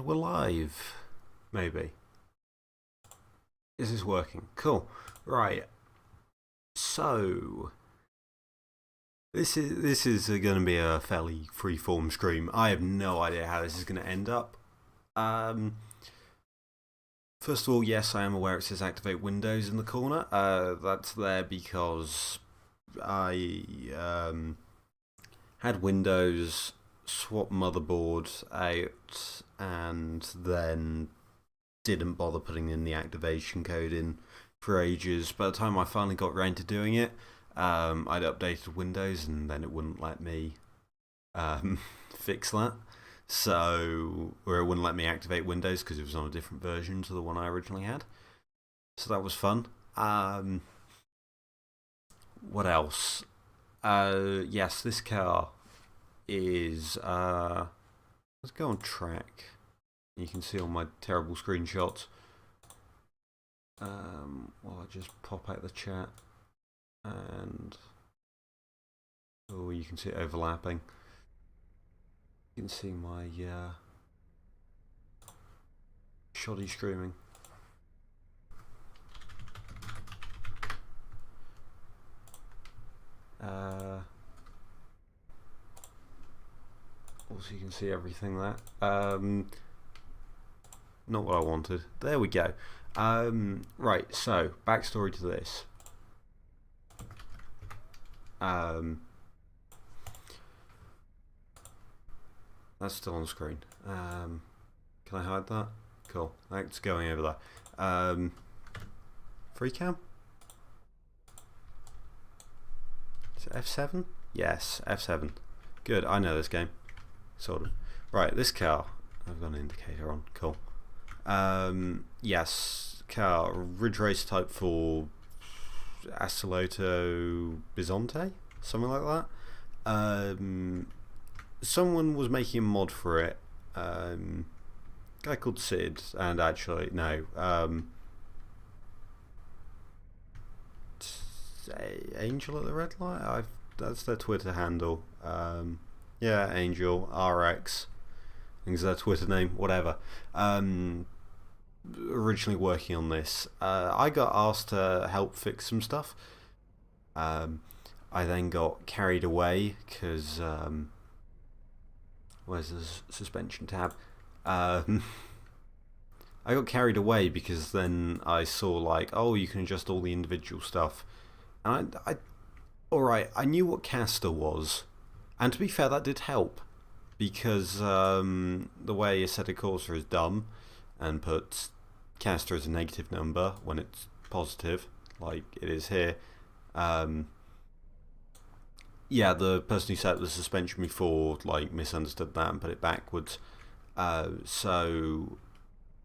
And we're live. Maybe. Is this working? Cool. Right. So this is going to be a fairly free-form stream. I have no idea how this is going to end up. First of all, yes, I am aware it says activate Windows in the corner. That's there because I had Windows, swapped motherboard out, and then didn't bother putting in the activation code in for ages. By the time I finally got around to doing it, I'd updated Windows and then it wouldn't let me fix that. So, or it wouldn't let me activate Windows because it was on a different version to the one I originally had. So that was fun. What else? Yes, this car is. Let's go on track. You can see all my terrible screenshots. Well, I just pop out the chat and. Oh, you can see it overlapping. You can see my shoddy streaming. Also, you can see everything there. Not what I wanted. There we go. Right, so, backstory to this. That's still on screen. Can I hide that? Cool. That's going over there. Free cam? Is it F7? Yes, F7. Good, I know this game. Sort of. Right, this car. I've got an indicator on. Cool. Yes, car. Ridge Race Type 4 Assetto Bizonte? Something like that. Someone was making a mod for it. Guy called Sid, and actually, no. Angel at the Red Light? That's their Twitter handle. Yeah, Angel, RX. I think it's their Twitter name, whatever. Originally working on this. I got asked to help fix some stuff. I then got carried away because. Where's the suspension tab? I got carried away because then I saw like, oh, you can adjust all the individual stuff. And alright, I knew what caster was. And to be fair, that did help. Because the way Assetto Corsa is dumb and puts caster as a negative number when it's positive, like it is here. Yeah, the person who set up the suspension before like misunderstood that and put it backwards. So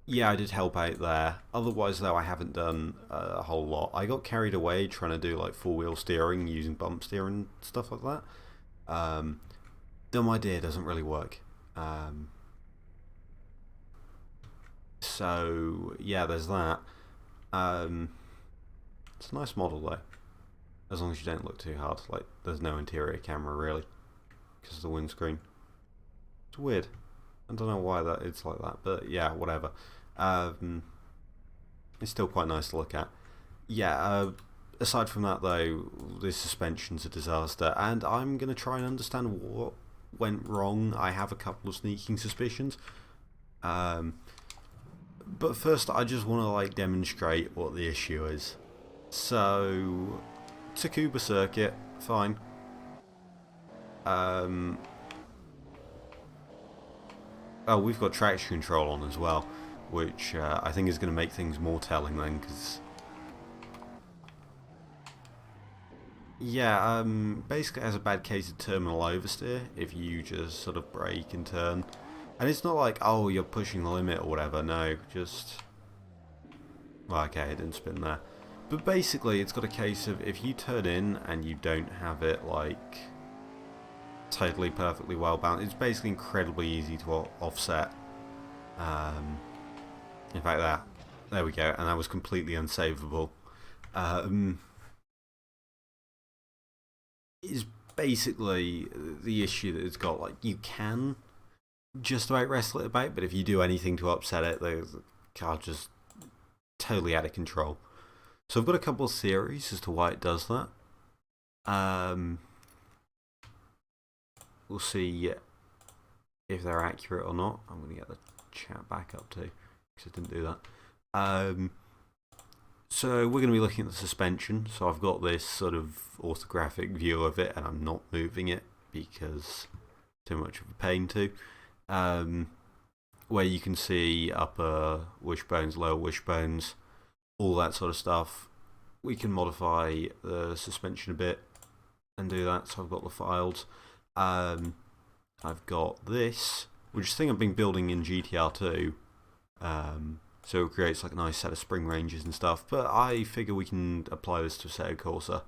yeah, I did help out there. Otherwise, though, I haven't done a whole lot. I got carried away trying to do like four-wheel steering using bump steering and stuff like that. Dumb idea, doesn't really work. So yeah, there's that. It's a nice model though. As long as you don't look too hard. Like, there's no interior camera, really. Because of the windscreen. It's weird. I don't know why it's like that, but yeah, whatever. It's still quite nice to look at. Yeah, aside from that, though, the suspension's a disaster, and I'm going to try and understand what went wrong. I have a couple of sneaking suspicions. But first, I just want to, like, demonstrate what the issue is. So... Tsukuba circuit, fine. Oh, we've got traction control on as well, which I think is going to make things more telling then, because... Yeah, basically it has a bad case of terminal oversteer if you just sort of brake and turn. And it's not like, oh, you're pushing the limit or whatever, no, just... Well, okay, it didn't spin there. But basically, it's got a case of if you turn in and you don't have it like totally perfectly well balanced, it's basically incredibly easy to offset. In fact, there we go, and that was completely unsavable. Is basically the issue that it's got. Like, you can just about wrestle it about, but if you do anything to upset it, the car just totally out of control. So I've got a couple of theories as to why it does that. We'll see if they're accurate or not. I'm going to get the chat back up too, because I didn't do that. So we're going to be looking at the suspension. So I've got this sort of orthographic view of it, and I'm not moving it because too much of a pain to. Where you can see upper wishbones, lower wishbones, all that sort of stuff. We can modify the suspension a bit and do that. So I've got the files. I've got this, which is a thing I've been building in GTR2. So it creates like a nice set of spring ranges and stuff. But I figure we can apply this to Assetto Corsa.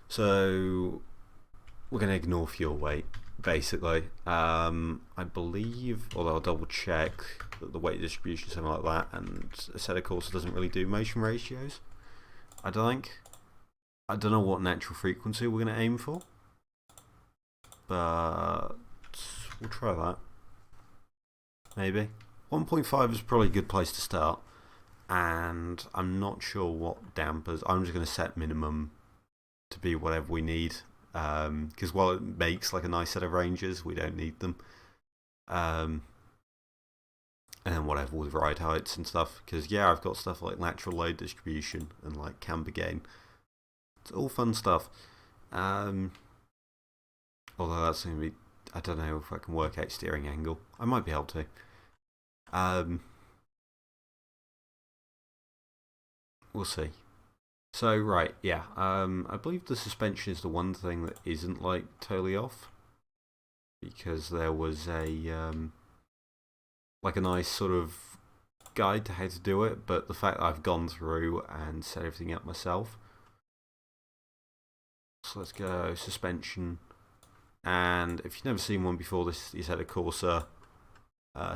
So we're going to ignore fuel weight, basically. I believe, although I'll double check that the weight distribution is something like that, and Assetto Corsa doesn't really do motion ratios, I don't think. I don't know what natural frequency we're going to aim for, but we'll try that. Maybe 1.5 is probably a good place to start, and I'm not sure what dampers. I'm just going to set minimum to be whatever we need, because while it makes like a nice set of ranges, we don't need them. And then whatever with ride heights and stuff, because yeah, I've got stuff like lateral load distribution and like camber gain. It's all fun stuff. Although that's going to be, I don't know if I can work out steering angle. I might be able to. We'll see. So right, yeah. I believe the suspension is the one thing that isn't like totally off, because there was a like a nice sort of guide to how to do it, but the fact that I've gone through and set everything up myself. So let's go suspension, and if you've never seen one before, this is Assetto Corsa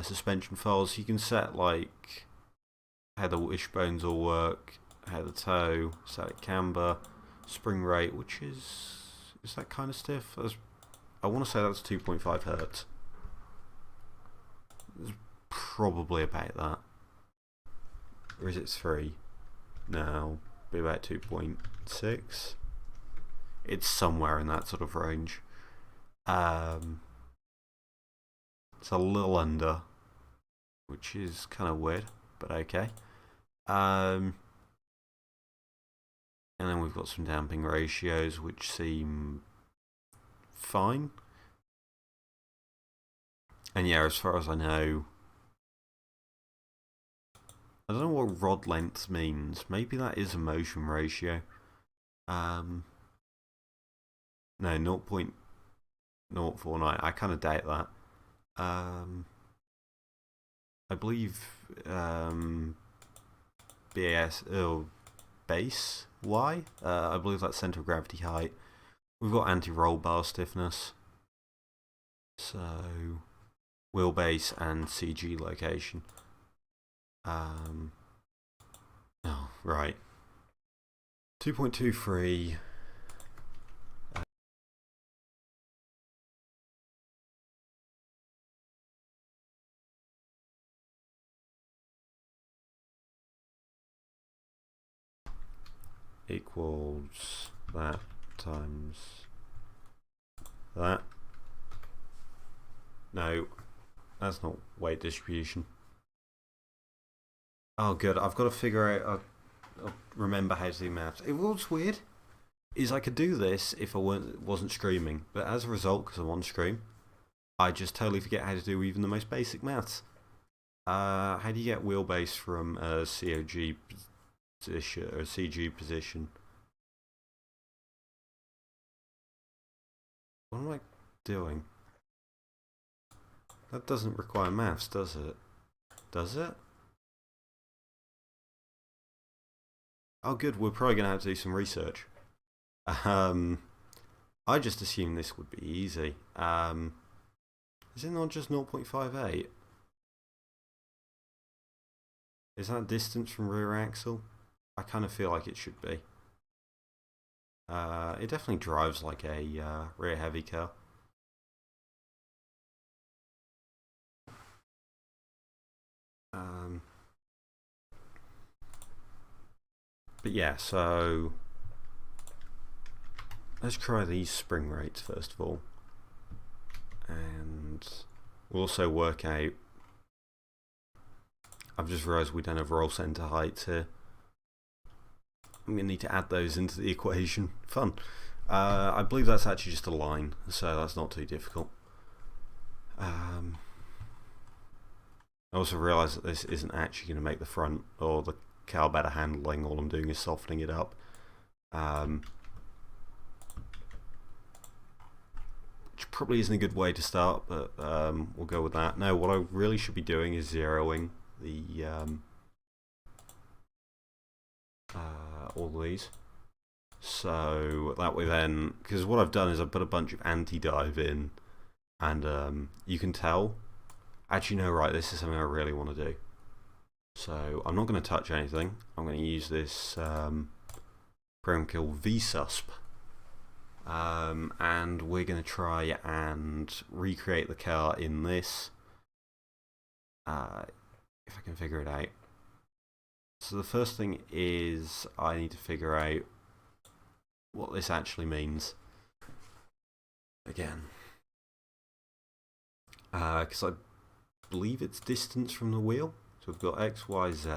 suspension files. You can set like how the wishbones all work, how the toe, static camber, spring rate, which is that kind of stiff? I want to say that's 2.5 hertz. It's probably about that. Or is it 3? No, be about 2.6. It's somewhere in that sort of range. It's a little under, which is kind of weird, but okay. And then we've got some damping ratios, which seem fine. And yeah, as far as I know, I don't know what rod length means. Maybe that is a motion ratio. No, 0.049. I kind of doubt that. I believe BAS base Y. I believe that's center of gravity height. We've got anti-roll bar stiffness. So wheelbase and CG location. Oh, right. 2.23. Equals that times that. No, that's not weight distribution. Oh, good. I've got to figure out. I'll remember how to do maths. It was weird. Is I could do this if I wasn't streaming, but as a result, because I'm on stream, I just totally forget how to do even the most basic maths. How do you get wheelbase from a COG position or a CG position? What am I doing? That doesn't require maths, does it? Does it? Oh, good. We're probably going to have to do some research. I just assumed this would be easy. Is it not just 0.58? Is that distance from rear axle? I kind of feel like it should be. It definitely drives like a rear heavy car. But yeah, so let's try these spring rates first of all, and we'll also work out. I've just realised we don't have roll centre heights here. I'm going to need to add those into the equation. Fun. I believe that's actually just a line, so that's not too difficult. I also realised that this isn't actually going to make the front or the cow better handling. All I'm doing is softening it up. Which probably isn't a good way to start, but we'll go with that. No, what I really should be doing is zeroing the all these. So that way then, because what I've done is I've put a bunch of anti-dive in, and you can tell, actually no, right, this is something I really want to do. So I'm not going to touch anything. I'm going to use this program called vsusp, and we're going to try and recreate the car in this, if I can figure it out. So the first thing is I need to figure out what this actually means. Again, because I believe it's distance from the wheel. So we've got X, Y, Z,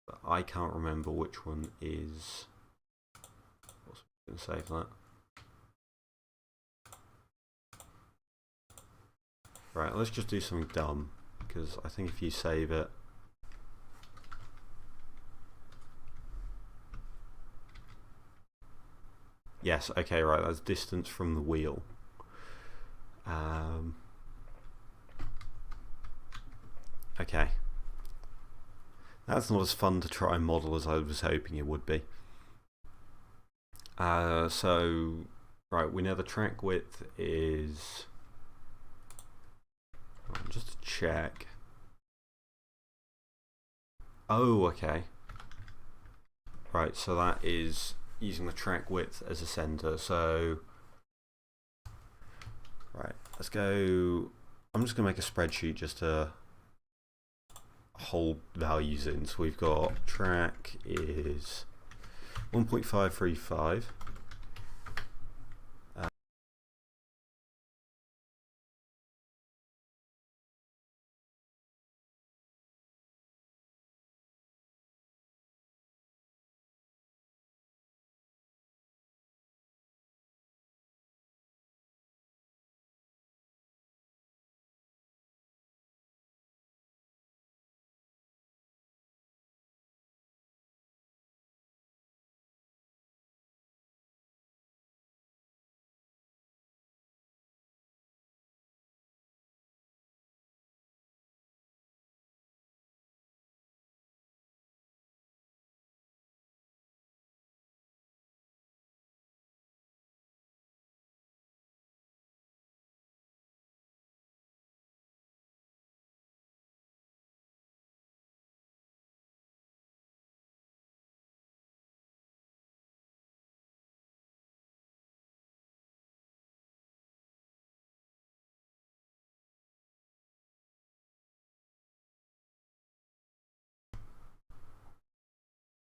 but I can't remember which one is. What's going to say for that? Right, let's just do something dumb, because I think if you save it. Yes, okay, right, that's distance from the wheel. Okay. That's not as fun to try and model as I was hoping it would be. So, right, we know the track width is... just to check. Oh, okay. Right, so that is using the track width as a center. So, right, let's go. I'm just going to make a spreadsheet just to hold values in. So we've got track is 1.535.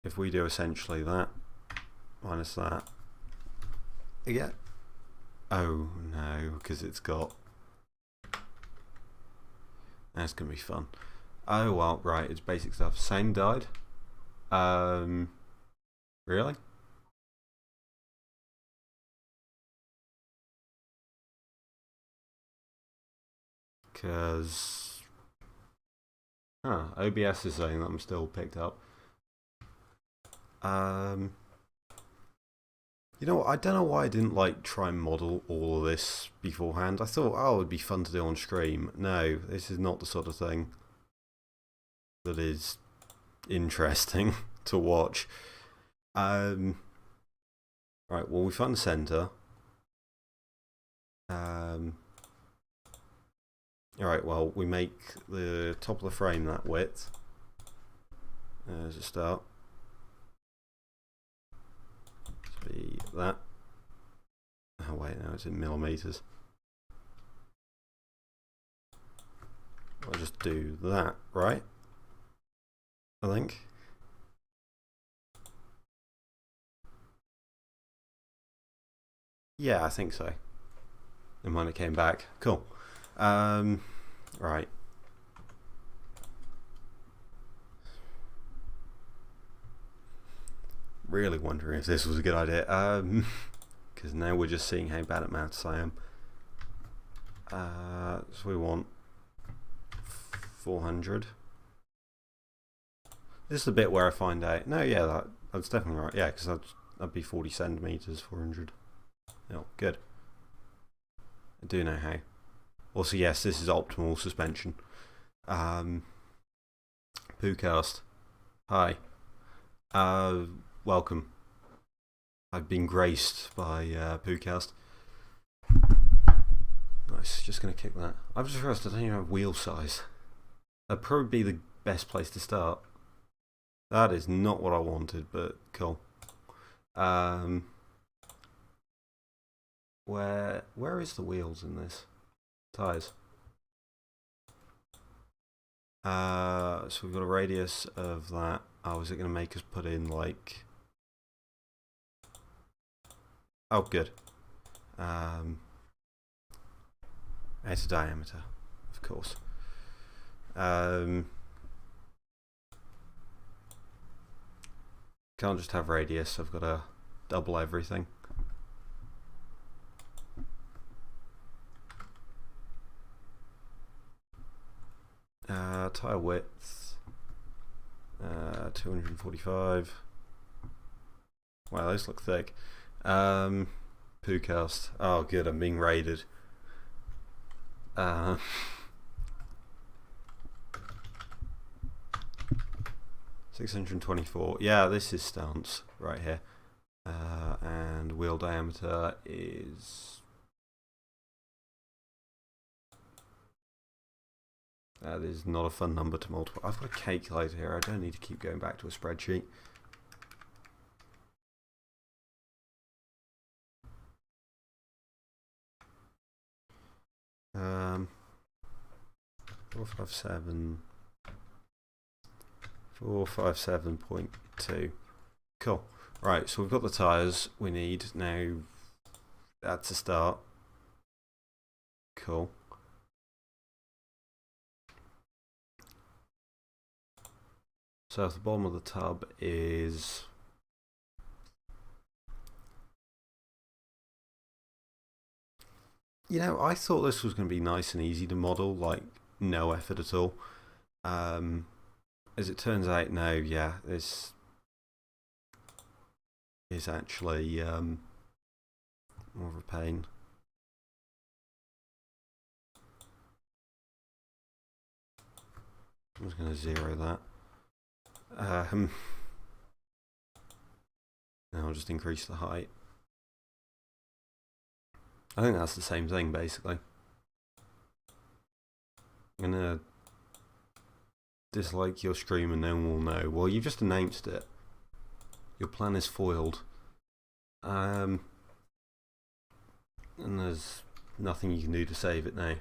If we do essentially that minus that, yeah. Oh no, because it's got. That's gonna be fun. Oh well, right. It's basic stuff. Same died. Really? Because OBS is saying that I'm still picked up. You know what, I don't know why I didn't like try and model all of this beforehand. I thought, oh, it would be fun to do on stream. No, this is not the sort of thing that is interesting to watch. Right, well, we found the center. Alright, well, we make the top of the frame that width as a start. Be that. Oh wait, no, it's in millimeters. I'll just do that, right? I think. Yeah, I think so. And when it came back, cool. Right. Really wondering if this was a good idea. Because now we're just seeing how bad at maths I am. So we want 400. This is the bit where I find out. No, yeah, that's definitely right. Yeah, because that'd be 40 centimeters, 400. Oh, good. I do know how. Also, yes, this is optimal suspension. Poocast. Hi. Welcome. I've been graced by Poocast. Nice, just going to kick that. I've just realised I don't even have wheel size. That'd probably be the best place to start. That is not what I wanted, but cool. Where is the wheels in this? Tyres. So we've got a radius of that. Oh, is it going to make us put in like... Oh, good. Outer diameter, of course. Can't just have radius, I've got to double everything. Tire width, 245. Wow, those look thick. Poocast. Oh, good, I'm being raided. 624. Yeah, this is stance right here. And wheel diameter is... That is not a fun number to multiply. I've got a calculator here. I don't need to keep going back to a spreadsheet. Um, 457.2. Cool. Right, so we've got the tyres we need. Now, that's a start. Cool. So at the bottom of the tub is... You know, I thought this was going to be nice and easy to model, like no effort at all. As it turns out, no, yeah, this is actually more of a pain. I'm just going to zero that. Now I'll just increase the height. I think that's the same thing, basically. I'm gonna dislike your stream and no one will know. Well, you just announced it. Your plan is foiled. And there's nothing you can do to save it now.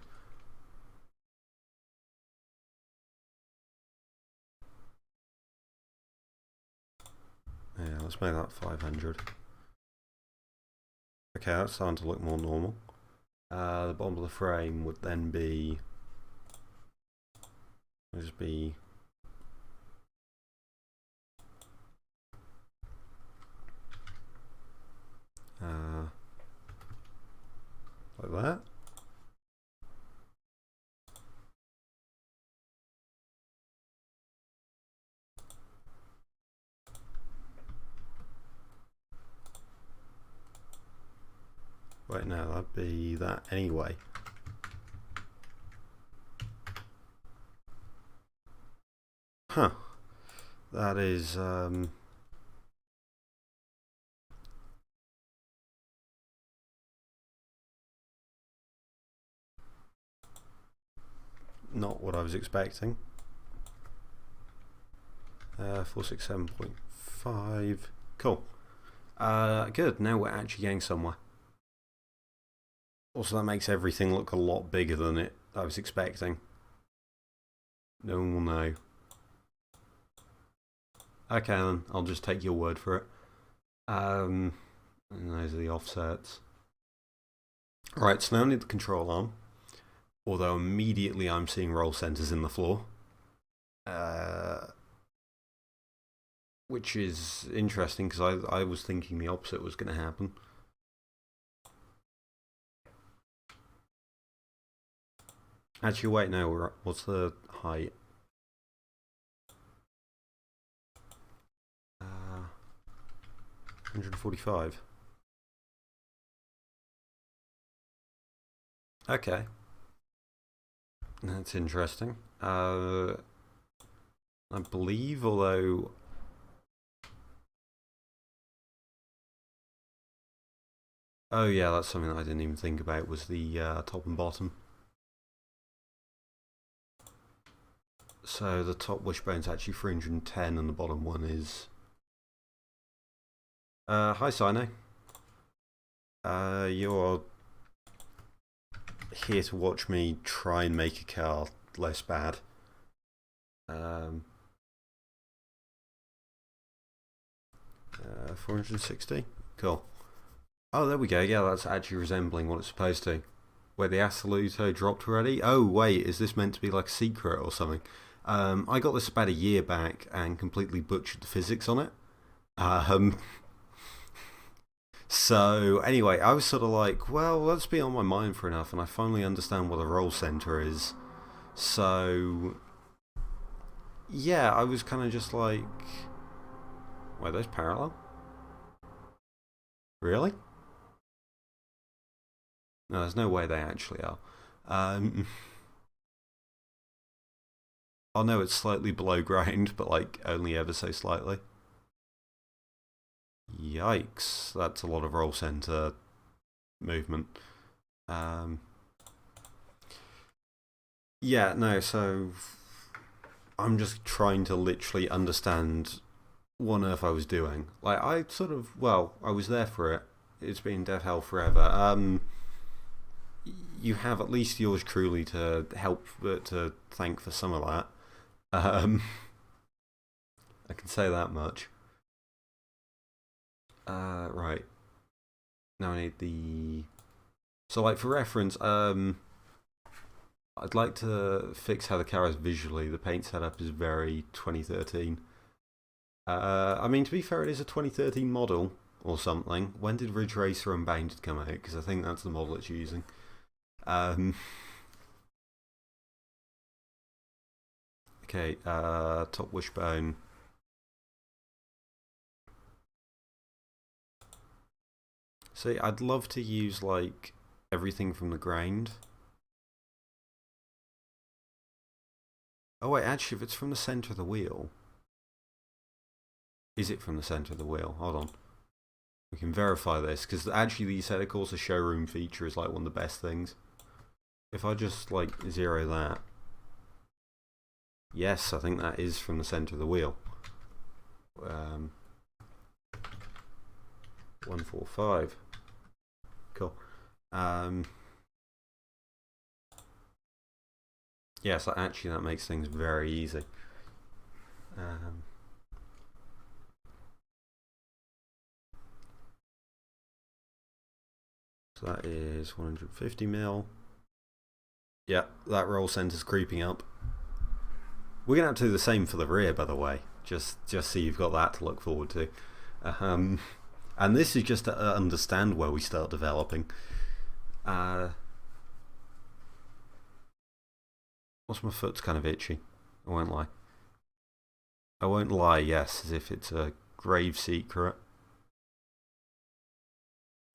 Yeah, let's make that 500. Okay, that's starting to look more normal. The bottom of the frame would then be... just be... like that. Wait, no, that'd be that anyway. Huh. That is, not what I was expecting. 467.5. Cool. Good, now we're actually getting somewhere. Also, that makes everything look a lot bigger than I was expecting. No one will know. Okay then, I'll just take your word for it. And those are the offsets. Right, so now I need the control arm. Although immediately I'm seeing roll centers in the floor. Which is interesting because I was thinking the opposite was going to happen. Actually, wait, no, what's the height? 145. Okay. That's interesting. I believe, although... Oh yeah, that's something that I didn't even think about, was the top and bottom. So the top wishbone's actually 310 and the bottom one is... hi Sino. You're here to watch me try and make a car less bad. 460? Cool. Oh, there we go. Yeah, that's actually resembling what it's supposed to. Where the Assetto dropped already? Oh, wait, is this meant to be like a secret or something? I got this about a year back and completely butchered the physics on it. So, anyway, I was sort of like, well, that's been on my mind for enough, and I finally understand what a roll center is. So, yeah, I was kind of just like, wait, those parallel? Really? No, there's no way they actually are. Oh no, it's slightly below ground, but like only ever so slightly. Yikes, that's a lot of roll center movement. Yeah, no, so I'm just trying to literally understand what on earth I was doing. Like, I sort of, well, I was there for it. It's been dev hell forever. You have at least yours truly to help, to thank for some of that. I can say that much. Right. Now I need the... So, like, for reference, I'd like to fix how the car is visually. The paint setup is very 2013. I mean, to be fair, it is a 2013 model or something. When did Ridge Racer Unbounded come out? Because I think that's the model it's using. Okay, top wishbone. See, I'd love to use, like, everything from the ground. Oh wait, actually, if it's from the centre of the wheel... Is it from the centre of the wheel? Hold on. We can verify this, because actually the Assetto Corsa showroom feature is like one of the best things. If I just, like, zero that... Yes, I think that is from the centre of the wheel. 145. Cool. Yeah, so actually that makes things very easy. So that is 150 mil. Yeah, that roll center's creeping up. We're gonna have to do the same for the rear, by the way. Just so you've got that to look forward to. And this is just to understand where we start developing. What's my foot's kind of itchy. I won't lie. I won't lie, yes, as if it's a grave secret.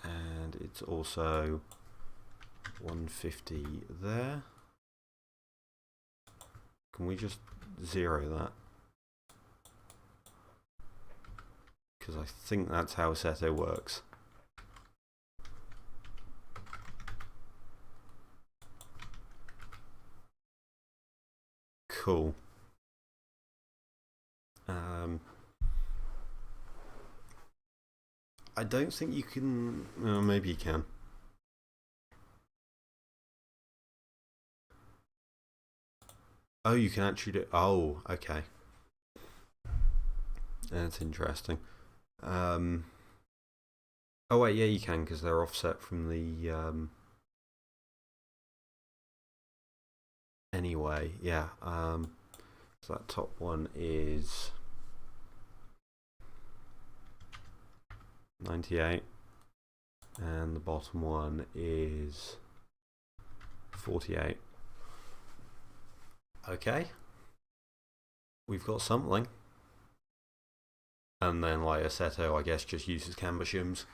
And it's also 150 there. Can we just zero that? Because I think that's how Assetto works. Cool. I don't think you can... maybe you can. Oh, you can actually do. Oh, okay. That's interesting. Um, oh wait, yeah, you can because they're offset from the. Anyway, yeah. So that top one is 98, and the bottom one is 48. Okay, we've got something. And then like Assetto, I guess, just uses camber shims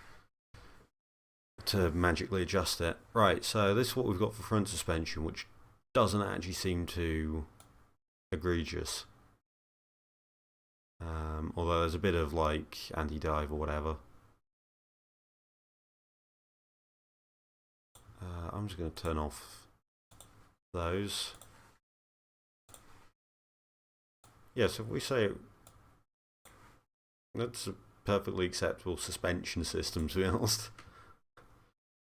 to magically adjust it. Right, so this is what we've got for front suspension, which doesn't actually seem too egregious. Although there's a bit of like anti-dive or whatever. I'm just going to turn off those. Yeah, so if we say that's a perfectly acceptable suspension system, to be honest.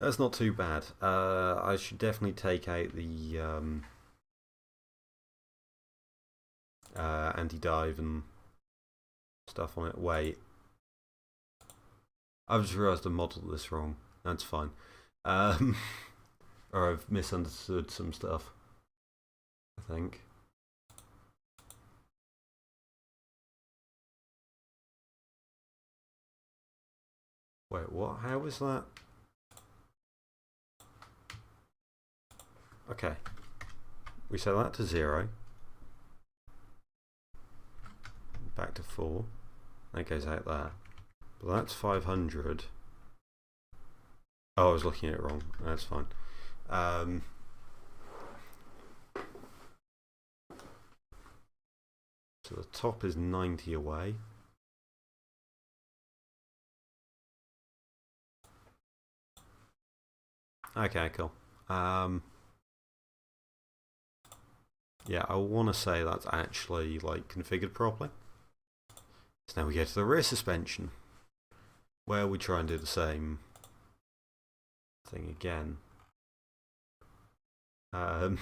That's not too bad. I should definitely take out the anti-dive and stuff on it. Wait, I've just realised I modelled this wrong. That's fine. Or I've misunderstood some stuff, I think. Wait, what? How was that? Okay. We set that to 0. Back to 4. That goes out there. But that's 500. Oh, I was looking at it wrong. That's fine. So the top is 90 away. Okay, cool. Yeah, I want to say that's actually like configured properly. So now we go to the rear suspension, where we try and do the same thing again. Look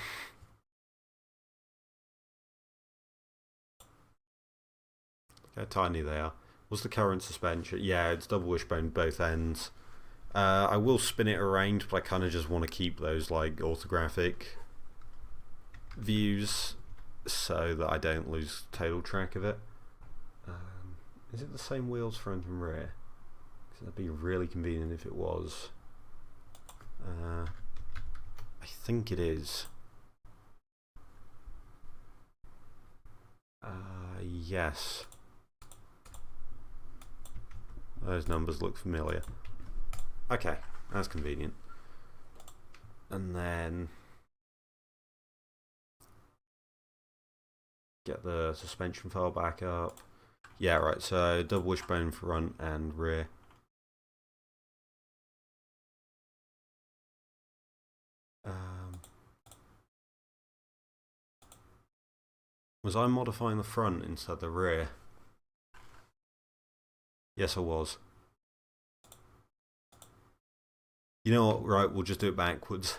how tiny they are. What's the current suspension? Yeah, it's double wishbone both ends. I will spin it around, but I kind of just want to keep those like orthographic views so that I don't lose total track of it. Is it the same wheels front and rear? Because that'd be really convenient if it was. I think it is. Yes. Those numbers look familiar. Okay, that's convenient. And then get the suspension file back up. Yeah, right, so double wishbone front and rear. Was I modifying the front instead of the rear? Yes, I was. You know what, right, we'll just do it backwards.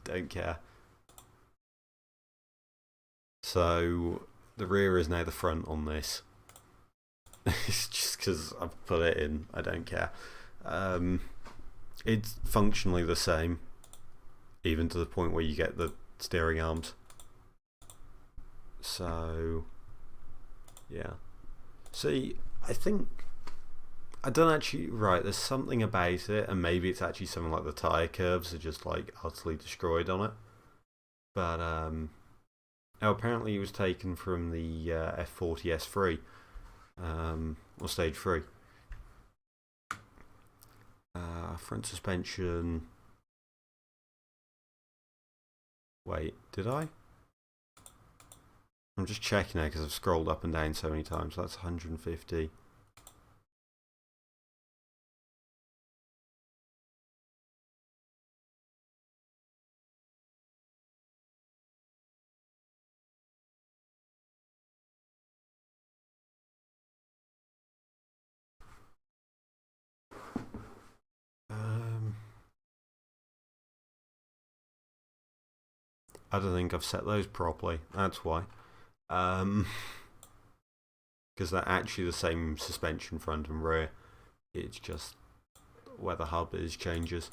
Don't care. So, the rear is now the front on this. It's just because I've put it in, I don't care. It's functionally the same, even to the point where you get the steering arms. So, yeah. See, I think I don't actually. Right, there's something about it, and maybe it's actually something like the tyre curves are just like utterly destroyed on it. But oh, apparently it was taken from the F40 S3, or Stage 3. Front suspension. Wait, did I? I'm just checking now because I've scrolled up and down so many times. So that's 150. I don't think I've set those properly, that's why. Because they're actually the same suspension front and rear. It's just where the hub is changes.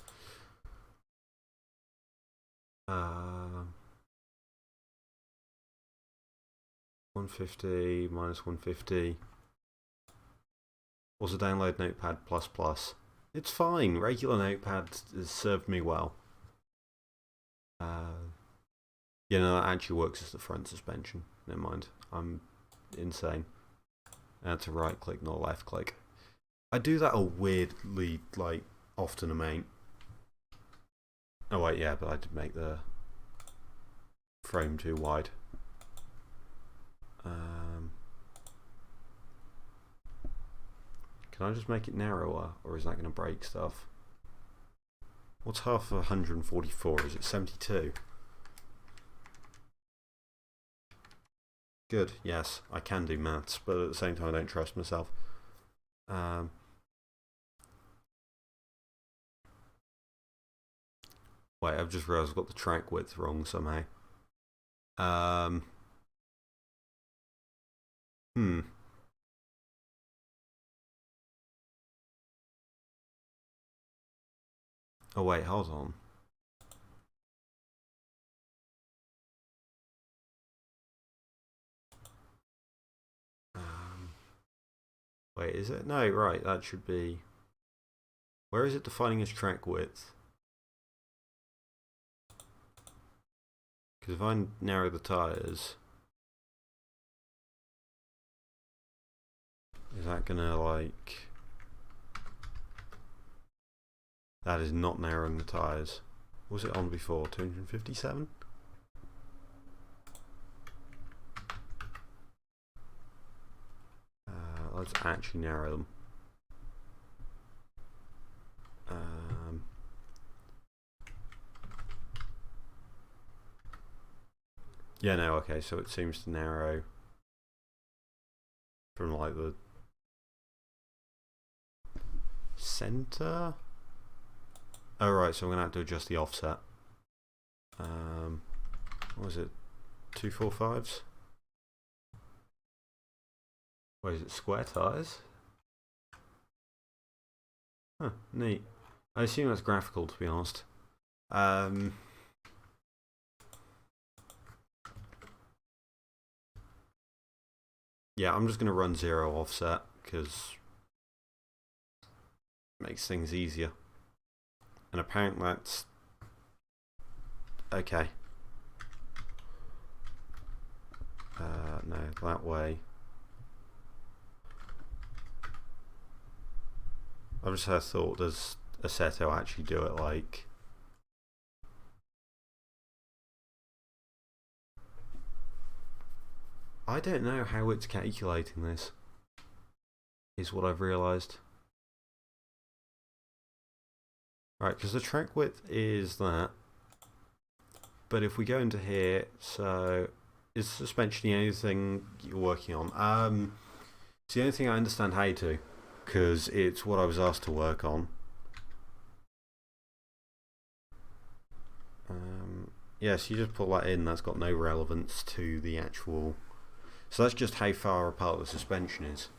150 minus 150. Also download Notepad++. It's fine. Regular Notepad has served me well. Yeah, no, that actually works as the front suspension. Never mind. I'm insane. That's a right click, not a left click. I do that a weirdly, like, often, mate. Oh wait, yeah, but I did make the frame too wide. Can I just make it narrower, or is that going to break stuff? What's half of 144? Is it 72? Good, yes, I can do maths, but at the same time I don't trust myself. Wait, I've just realised I've got the track width wrong somehow. Oh wait, hold on. Wait, is it? No, right, that should be... Where is it defining as track width? Because if I narrow the tyres... Is that gonna, like... That is not narrowing the tyres. What was it on before? 257? Let's actually narrow them. Yeah, no, okay, so it seems to narrow from like the center. Oh right, so I'm gonna have to adjust the offset. What was it? 245s? What is it? Square tires? Huh, neat. I assume that's graphical, to be honest. Yeah, I'm just gonna run 0 offset because it makes things easier. And apparently that's okay. No, that way. I just had thought, does Assetto actually do it like... I don't know how it's calculating this, is what I've realised. Right, because the track width is that. But if we go into here, so is suspension the only thing you're working on? It's the only thing I understand how to, because it's what I was asked to work on. Yes, you just put that in, that's got no relevance to the actual... So that's just how far apart the suspension is.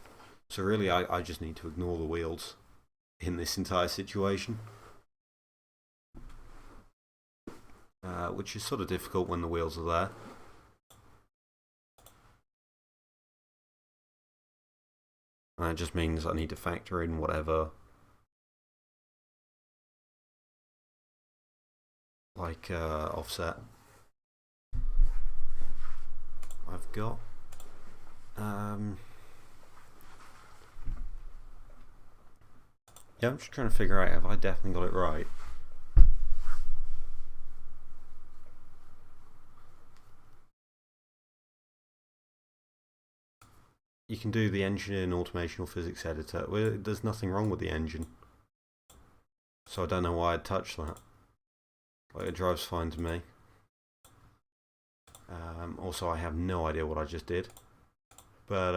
So really I just need to ignore the wheels in this entire situation. Which is sort of difficult when the wheels are there. And that just means I need to factor in whatever, like offset I've got. Yeah, I'm just trying to figure out if I definitely got it right. You can do the engine in automation or physics editor. Well, there's nothing wrong with the engine, so I don't know why I'd touch that. Like, it drives fine to me. Also, I have no idea what I just did. But,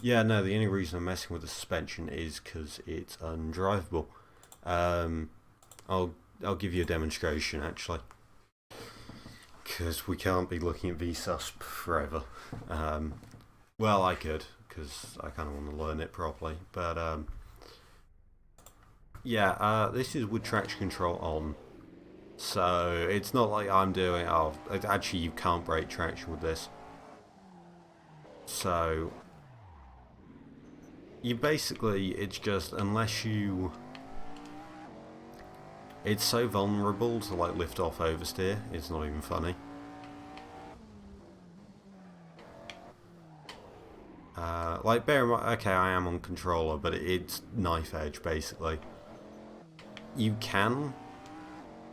yeah, no, the only reason I'm messing with the suspension is because it's undrivable. I'll give you a demonstration, actually. because we can't be looking at VSUSP forever. Well, I could, because I kind of want to learn it properly. But yeah, this is with traction control on. So it's not like I'm doing, oh, actually you can't break traction with this. So you basically, it's just, unless you, it's so vulnerable to like lift off oversteer, it's not even funny. Like bear in mind, okay, I am on controller, but it's knife edge basically. You can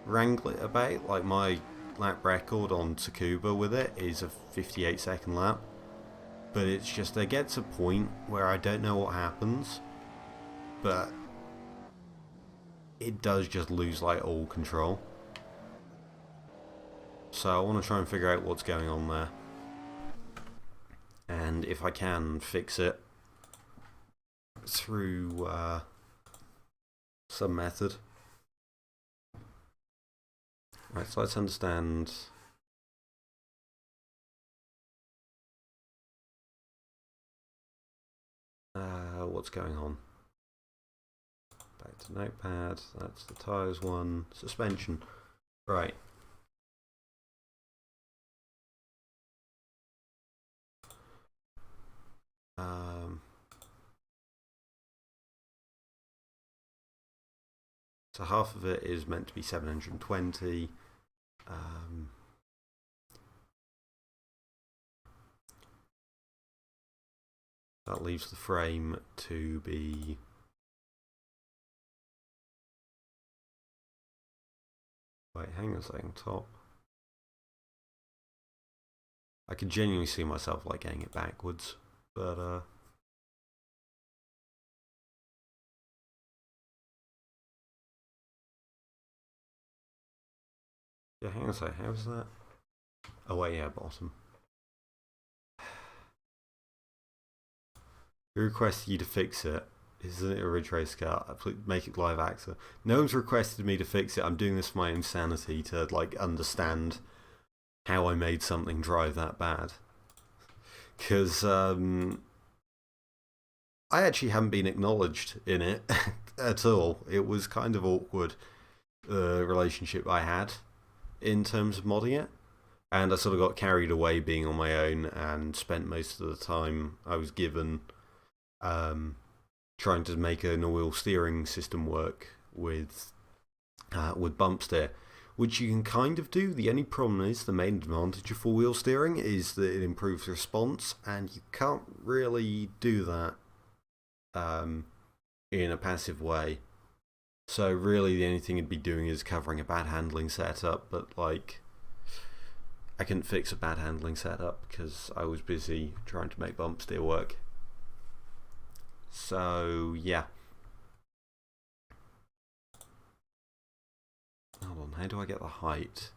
wrangle it about, like my lap record on Tsukuba with it is a 58-second lap. But it's just, there gets a point where I don't know what happens, but it does just lose like all control. So I want to try and figure out what's going on there. And if I can fix it through some method. Right, so let's understand. What's going on? Back to notepad. That's the tyres one. Suspension. Right. So half of it is meant to be 720. That leaves the frame to be wait, hang on a second, top. I can genuinely see myself like getting it backwards, but yeah, hang on a second, how was that? Oh wait, yeah, bottom. Who requested you to fix it? Isn't it a Ridge Race car? Make it live actor. No one's requested me to fix it. I'm doing this for my own sanity to like understand how I made something drive that bad. Because I actually haven't been acknowledged in it at all. It was kind of awkward, the relationship I had in terms of modding it. And I sort of got carried away being on my own and spent most of the time I was given trying to make an all-wheel steering system work with bump steer, which you can kind of do. The only problem is the main advantage of four-wheel steering is that it improves response, and you can't really do that in a passive way. So really the only thing it'd be doing is covering a bad handling setup, but like I couldn't fix a bad handling setup because I was busy trying to make bump steer work. So yeah. Hold on, how do I get the height?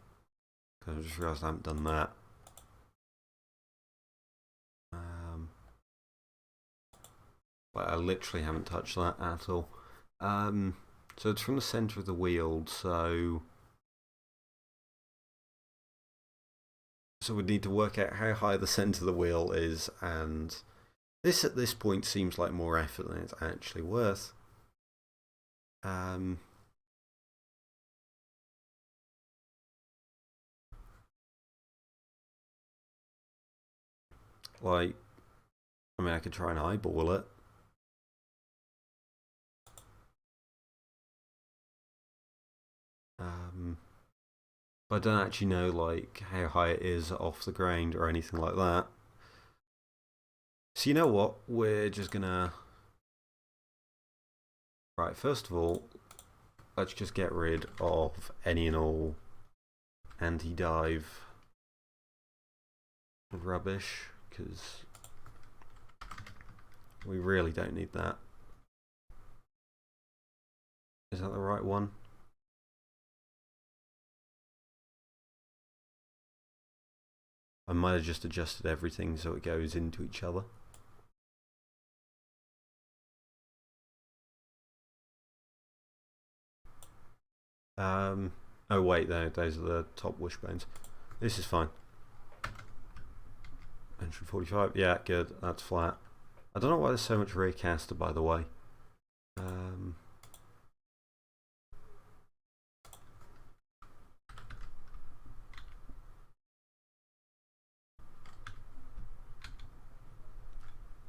Because I just realised I haven't done that. But I literally haven't touched that at all. So it's from the centre of the wheel, so we'd need to work out how high the centre of the wheel is, and this at this point seems like more effort than it's actually worth. Like, I mean, I could try and eyeball it. But I don't actually know like how high it is off the ground or anything like that. So you know what? We're just gonna... Right, first of all, let's just get rid of any and all anti-dive rubbish, because we really don't need that. Is that the right one? I might have just adjusted everything so it goes into each other. Oh wait, no, those are the top wishbones. This is fine. 145, yeah, good, that's flat. I don't know why there's so much rear caster, by the way.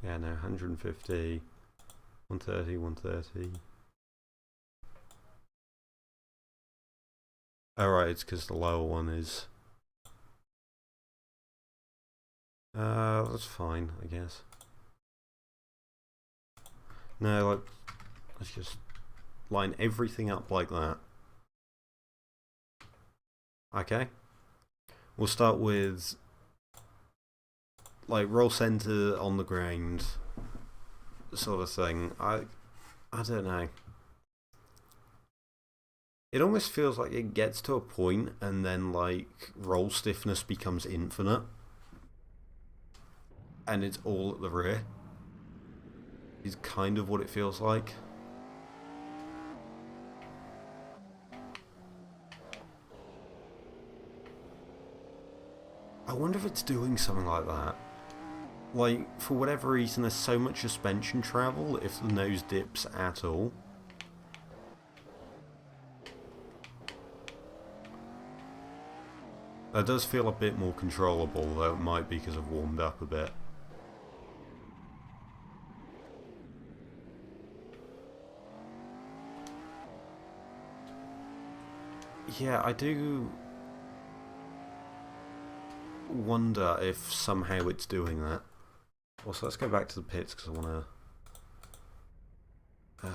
Yeah, no, 150, 130, 130. Alright, it's because the lower one is... that's fine, I guess. No, let's just line everything up like that. Okay. We'll start with like roll center on the ground sort of thing. I don't know. It almost feels like it gets to a point and then like roll stiffness becomes infinite. And it's all at the rear. Is kind of what it feels like. I wonder if it's doing something like that. Like, for whatever reason, there's so much suspension travel if the nose dips at all. That does feel a bit more controllable, though it might be because I've warmed up a bit. Yeah, I do wonder if somehow it's doing that. Also, let's go back to the pits because I want to...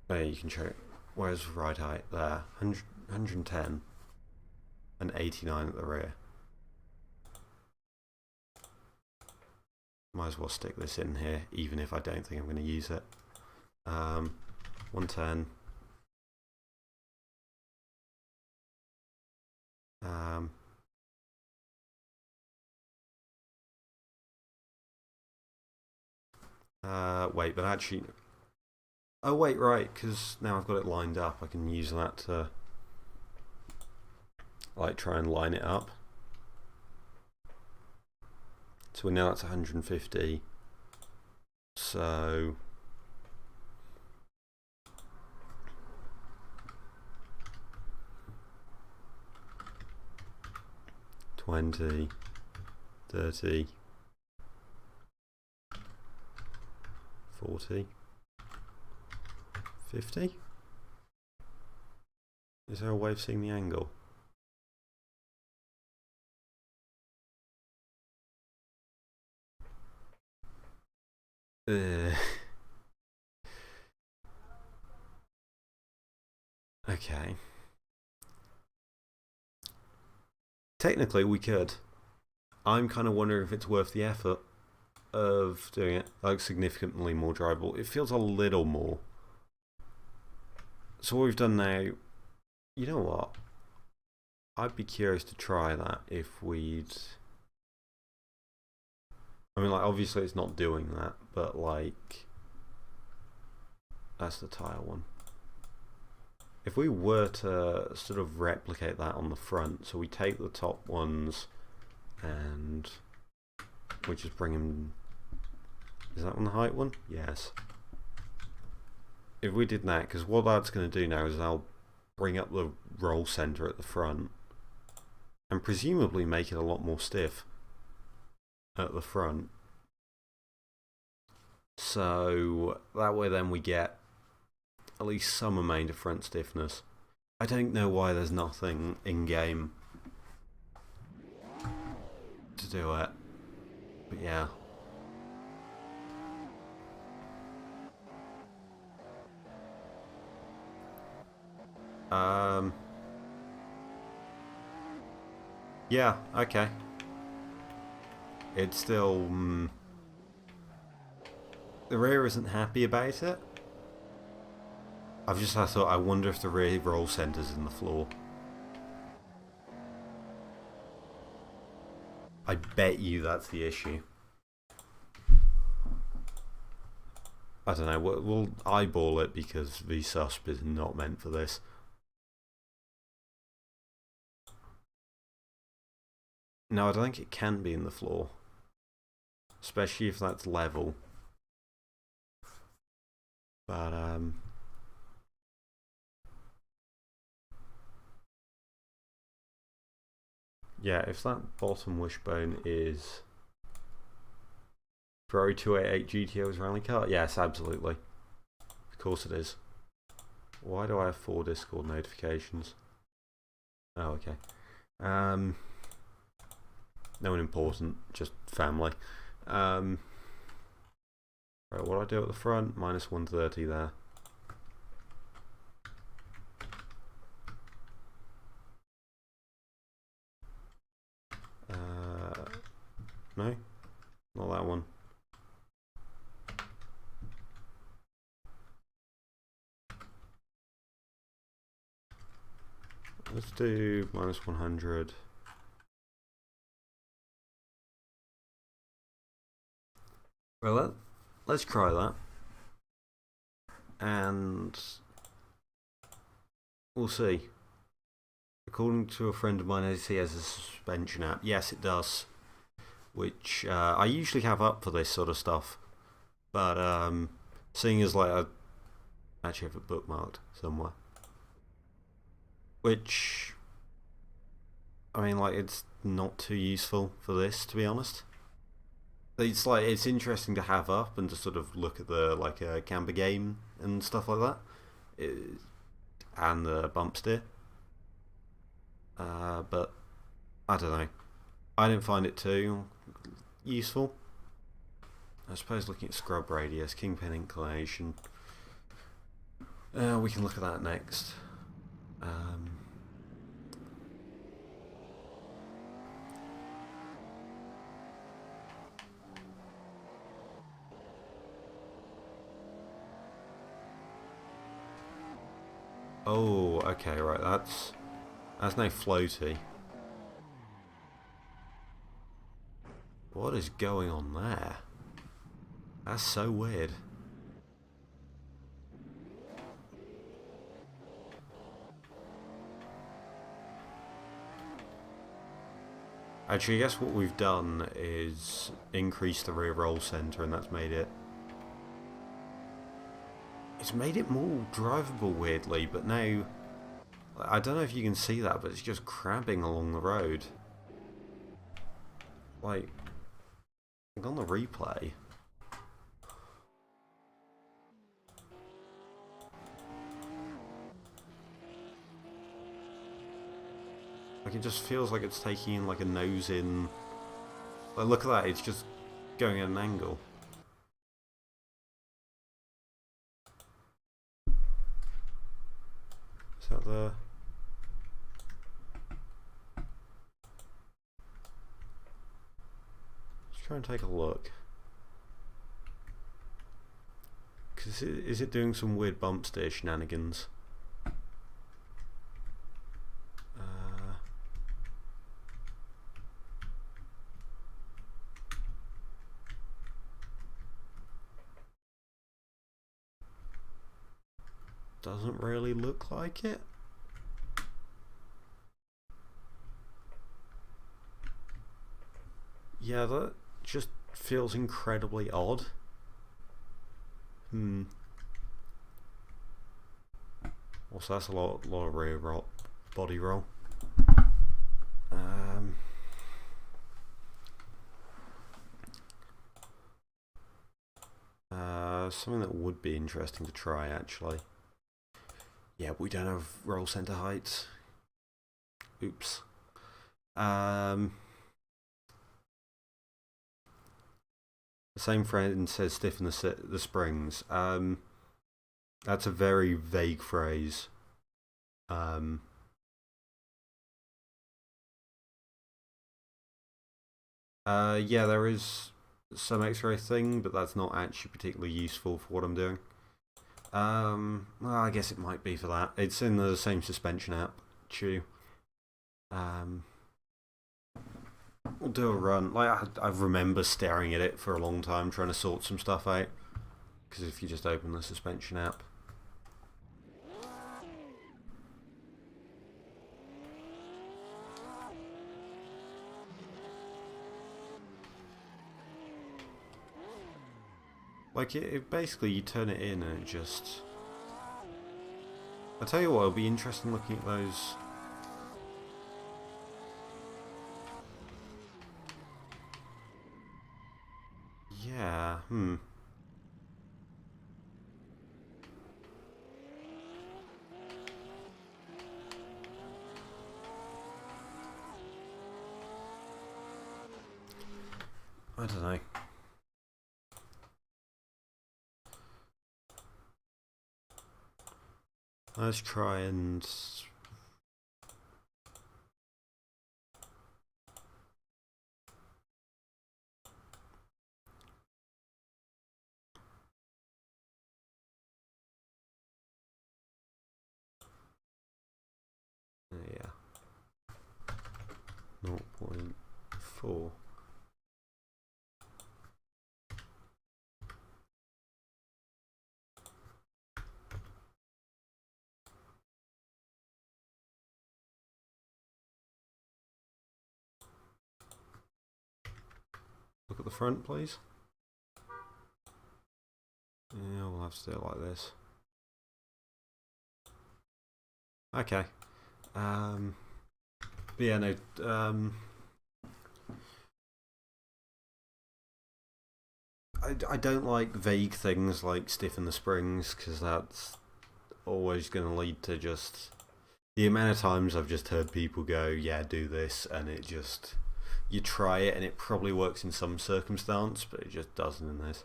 there, you can check. Where's right height? There. 110 and 89 at the rear. Might as well stick this in here, even if I don't think I'm going to use it. 110. Wait, but actually... Oh wait, right, because now I've got it lined up, I can use that to like try and line it up. So now that's 150. So... $20, $30, $40, $50. Is there a way of seeing the angle? Okay. Technically, we could. I'm kind of wondering if it's worth the effort of doing it. Like, significantly more drivable. It feels a little more. So what we've done now... You know what? I'd be curious to try that if we'd... I mean, like, obviously it's not doing that, but, like... That's the tyre one. If we were to sort of replicate that on the front, so we take the top ones and we just bring them... Is that on the height one? Yes. If we did that, because what that's going to do now is I'll bring up the roll center at the front and presumably make it a lot more stiff at the front. So that way then we get at least some amount of front stiffness. I don't know why there's nothing in game to do it, but yeah. Yeah, okay. It's still... the rear isn't happy about it. I've just had thought, I wonder if the rear roll center's in the floor. I bet you that's the issue. I don't know, we'll eyeball it because VSUSP is not meant for this. No, I don't think it can be in the floor. Especially if that's level. But, yeah, if that bottom wishbone is Ferrari 288 GTO's rally car, yes, absolutely. Of course it is. Why do I have 4 Discord notifications? Oh, okay. No one important, just family. Right, what do I do at the front? Minus 130 there. No? Not that one. Let's do minus 100. Well, let's try that. And we'll see. According to a friend of mine, he has a suspension app. Yes, it does. Which I usually have up for this sort of stuff. But seeing as like I actually have it bookmarked somewhere. Which, I mean, like, it's not too useful for this, to be honest. It's like, it's interesting to have up and to sort of look at the, like, camber game and stuff like that. And the bump steer. But, I don't know. I didn't find it too useful. I suppose looking at scrub radius, kingpin inclination. We can look at that next. Oh, okay, right, that's no floaty. What is going on there? That's so weird. Actually, I guess what we've done is increase the rear roll center, and that's made it... It's made it more drivable, weirdly, but now... I don't know if you can see that, but it's just crabbing along the road. Like on the replay. Like, it just feels like it's taking in like a nose in. Like, look at that, it's just going at an angle. Is that the... Let's try and take a look. Cause is it doing some weird bump steer shenanigans? Doesn't really look like it. Yeah, that just feels incredibly odd. Also, that's a lot of rear roll, body roll. Something that would be interesting to try, actually. Yeah, we don't have roll center heights. Oops. The same friend says stiffen the springs. That's a very vague phrase. Yeah, there is some X-ray thing, but that's not actually particularly useful for what I'm doing. Well, I guess it might be for that. It's in the same suspension app, Chew. We'll do a run. Like, I remember staring at it for a long time, trying to sort some stuff out. Because if you just open the suspension app. Like, it basically, you turn it in and it just... I tell you what, it'll be interesting looking at those... Yeah, I don't know. Let's try and... yeah. 0.4. Look at the front, please. Yeah, we'll have to do it like this. Okay. But yeah, no. I don't like vague things like stiffen the springs, because that's always going to lead to just... The amount of times I've just heard people go, yeah, do this, and it just... You try it and it probably works in some circumstance, but it just doesn't in this.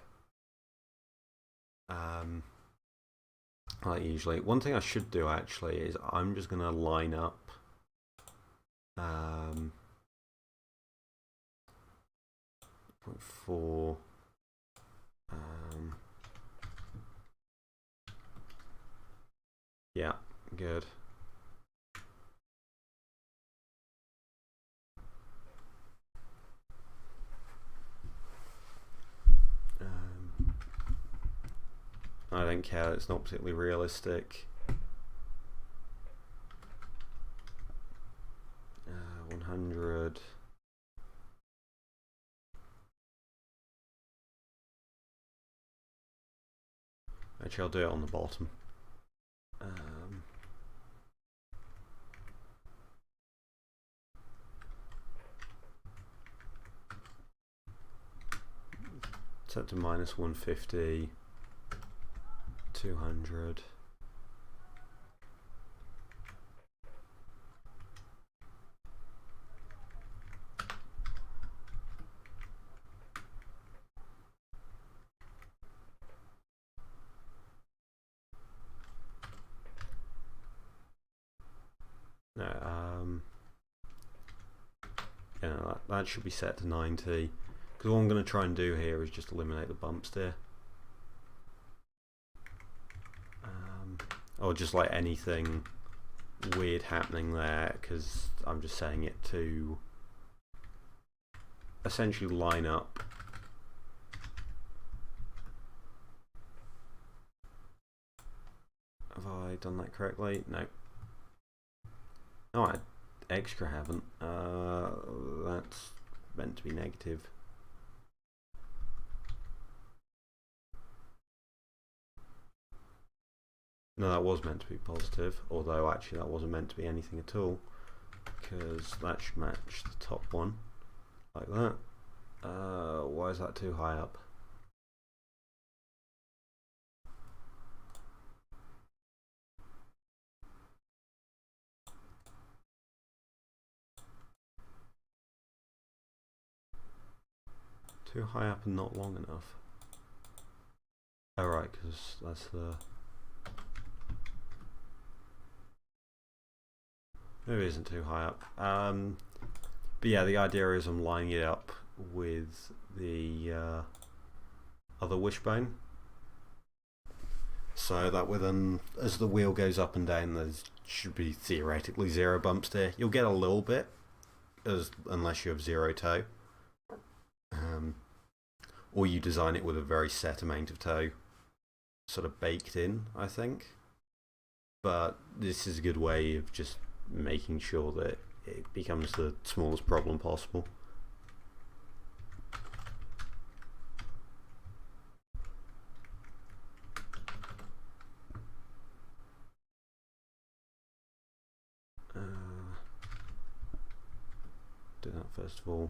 Like usually. One thing I should do actually is I'm just going to line up 0.4 yeah, good. I don't care, it's not particularly realistic. 100. Actually, I'll do it on the bottom. Set to minus 150. 200. No, yeah, that should be set to 90. Because what I'm going to try and do here is just eliminate the bumps there. Or just like anything weird happening there, because I'm just setting it to essentially line up. Have I done that correctly? No. Oh, I extra haven't. That's meant to be negative. No, that was meant to be positive, although actually that wasn't meant to be anything at all, because that should match the top one, like that. Why is that too high up? Too high up and not long enough. Oh right, because that's the... Maybe it isn't too high up. But yeah, the idea is I'm lining it up with the other wishbone, so that as the wheel goes up and down, there should be theoretically 0 bumps there. You'll get a little bit, unless you have 0 toe, or you design it with a very set amount of toe, sort of baked in, I think. But this is a good way of just making sure that it becomes the smallest problem possible. do that first of all.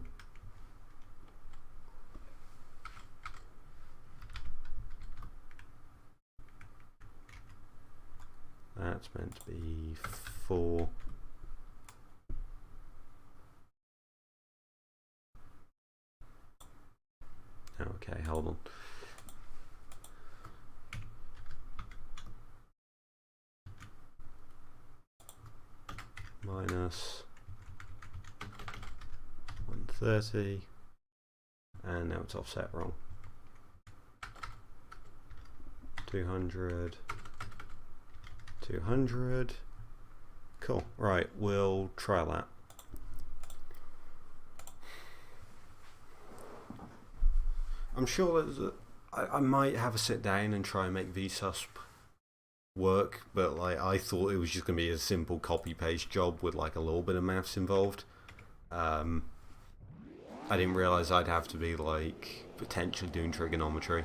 That's meant to be 4. Okay, hold on. Minus 130, and now it's offset wrong. 200, 200. Cool. Right, we'll try that. I'm sure that I might have a sit down and try and make VSUSP work, but like I thought it was just gonna be a simple copy paste job with like a little bit of maths involved. I didn't realize I'd have to be like potentially doing trigonometry.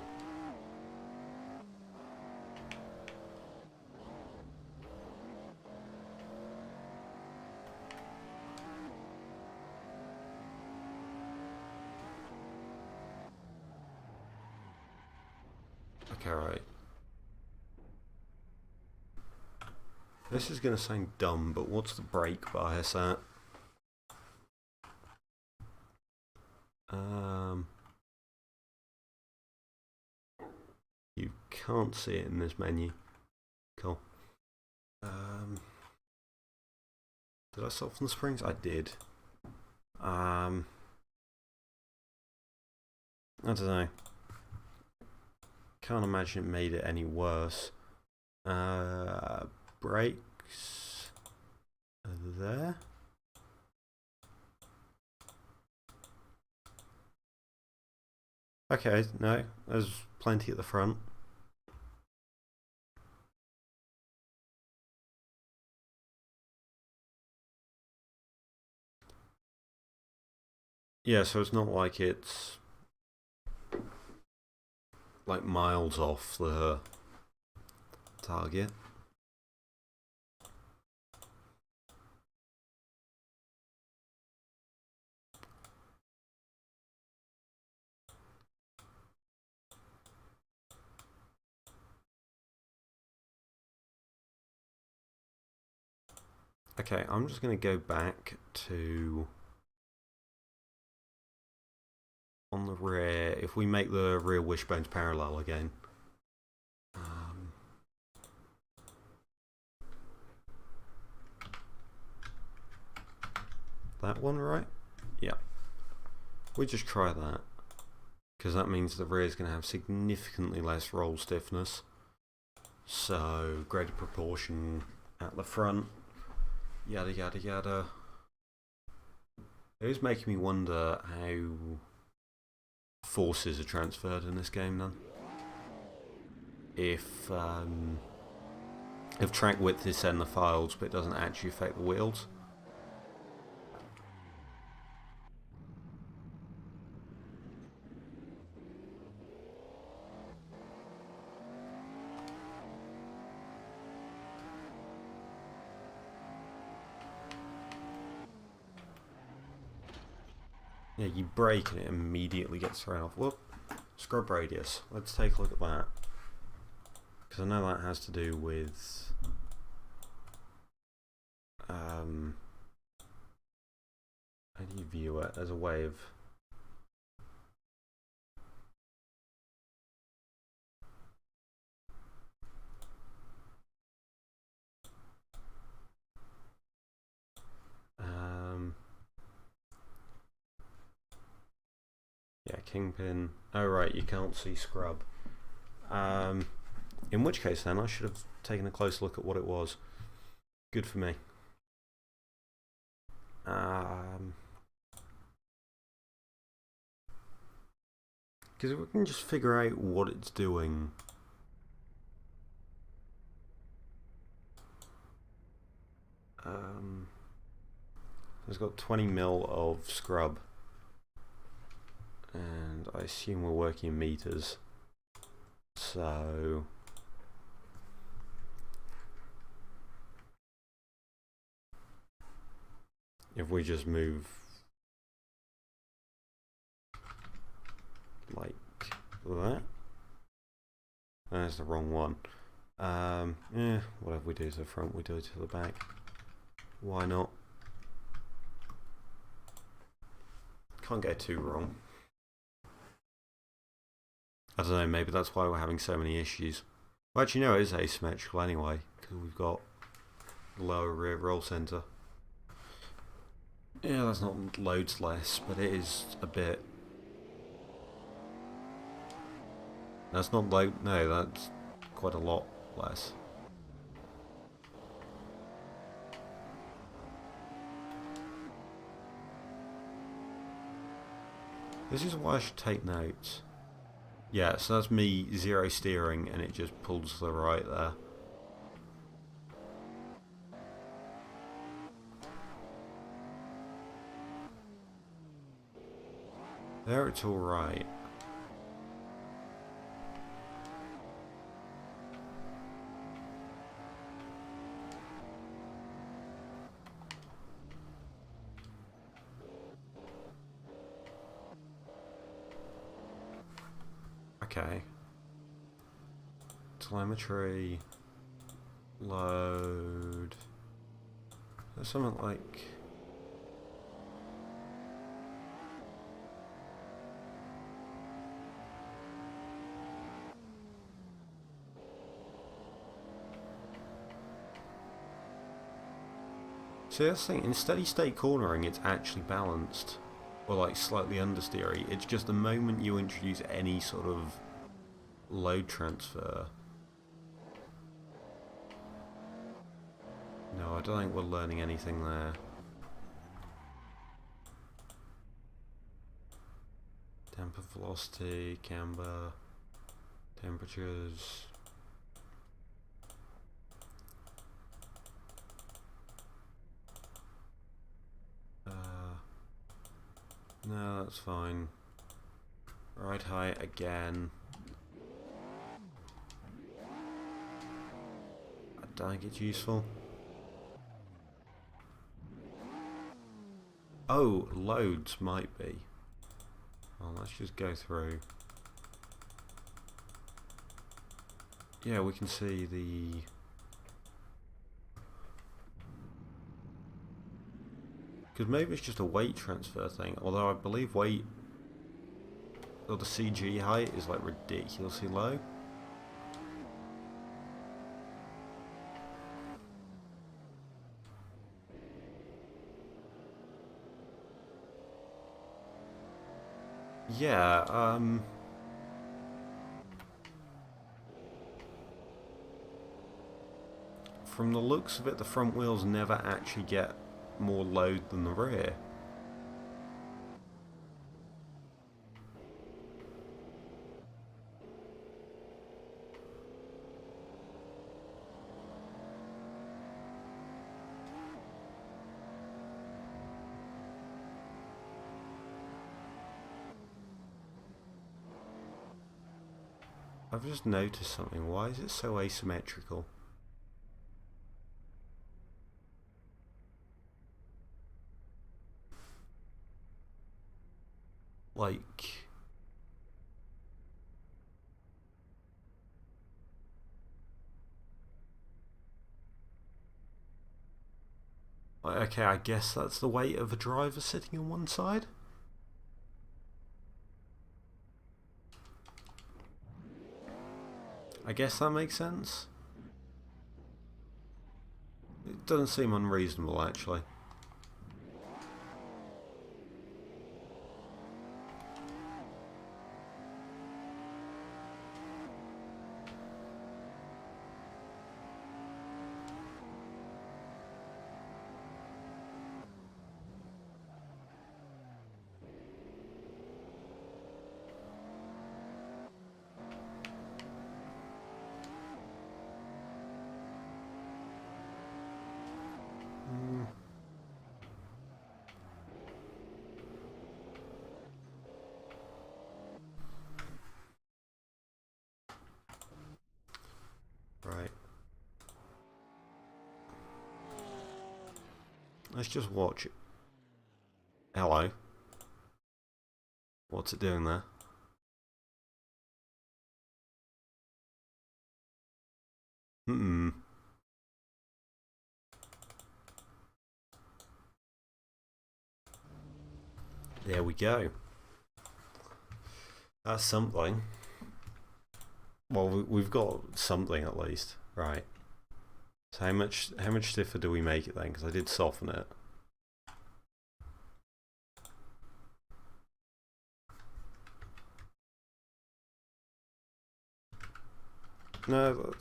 Okay, right. This is going to sound dumb, but what's the brake bias at? You can't see it in this menu. Cool. Did I soften the springs? I did. I don't know. Can't imagine it made it any worse. Brakes are there. Okay, no, there's plenty at the front. Yeah, so it's not like it's like miles off the target. Okay, I'm just going to go back to on the rear. If we make the rear wishbones parallel again, that one, right? Yeah. We just try that because that means the rear is going to have significantly less roll stiffness, so greater proportion at the front. Yada yada yada. It is making me wonder how forces are transferred in this game then. If track width is set in the files but it doesn't actually affect the wheels. Yeah, you brake and it immediately gets thrown off. Whoop. Scrub radius. Let's take a look at that. Because I know that has to do with how do you view it as a way of yeah, kingpin. Oh right, you can't see scrub. In which case then I should have taken a close look at what it was. Good for me. Because if we can just figure out what it's doing. It's got 20 mil of scrub. And I assume we're working in meters. So if we just move like that. That's the wrong one. Yeah, whatever we do to the front, we do it to the back. Why not? Can't go too wrong. I don't know, maybe that's why we're having so many issues. Well, actually, no, it is asymmetrical anyway, because we've got the lower rear roll centre. Yeah, that's not loads less, but it is a bit. That's not low. No, that's quite a lot less. This is why I should take notes. Yeah, so that's me zero steering and it just pulls to the right there. There it's alright. Okay. Telemetry. Load. There's something like. See, that's the thing, in steady state cornering it's actually balanced. Or like slightly understeery. It's just the moment you introduce any sort of load transfer. No, I don't think we're learning anything there. Damper velocity, camber, temperatures. No, that's fine. Ride height again. I don't think it's useful. Oh, loads might be. Well, let's just go through. Yeah, we can see the. Because maybe it's just a weight transfer thing, although I believe weight, or the CG height is like ridiculously low. Yeah, from the looks of it, the front wheels never actually get more load than the rear. I've just noticed something. Why is it so asymmetrical? Like. Okay, I guess that's the weight of a driver sitting on one side. I guess that makes sense. It doesn't seem unreasonable, actually. Right. Let's just watch it. Hello. What's it doing there? Hmm. There we go. That's something. Well, we've got something at least, right? So how much stiffer do we make it then? Because I did soften it. No,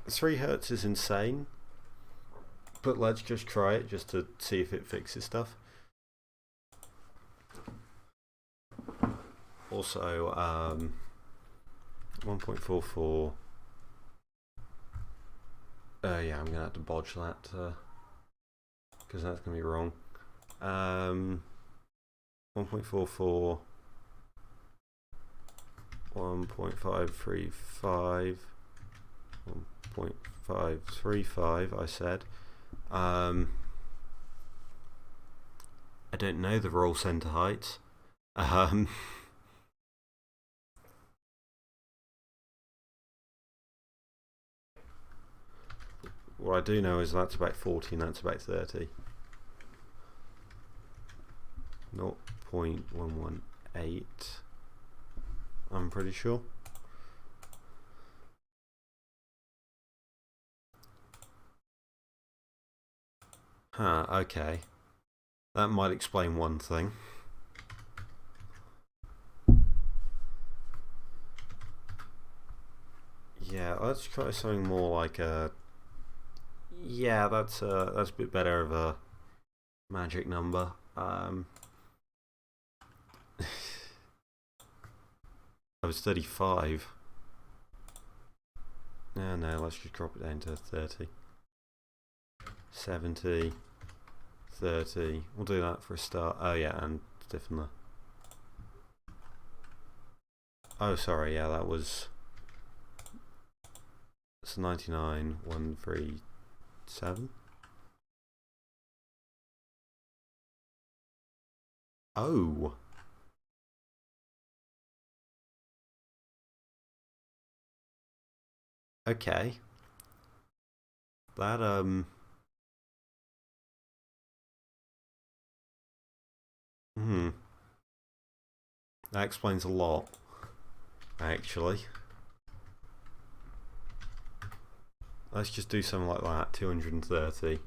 3 hertz is insane. But let's just try it just to see if it fixes stuff. Also, 1.44. Yeah, I'm gonna have to bodge that because that's gonna be wrong. 1.44, 1.535, 1.535. I said. I don't know the roll center heights. What I do know is that's about 40 and that's about 30. 0.118. I'm pretty sure. Huh, okay. That might explain one thing. Yeah, let's try something more like a... Yeah, that's a bit better of a magic number. I was 35. No, let's just drop it down to 30. 70. 30. We'll do that for a start. Oh yeah, and stiffen the... Oh, sorry, yeah, that was... It's 99, 137. Oh. Okay. That, that explains a lot, actually. Let's just do something like that, 230.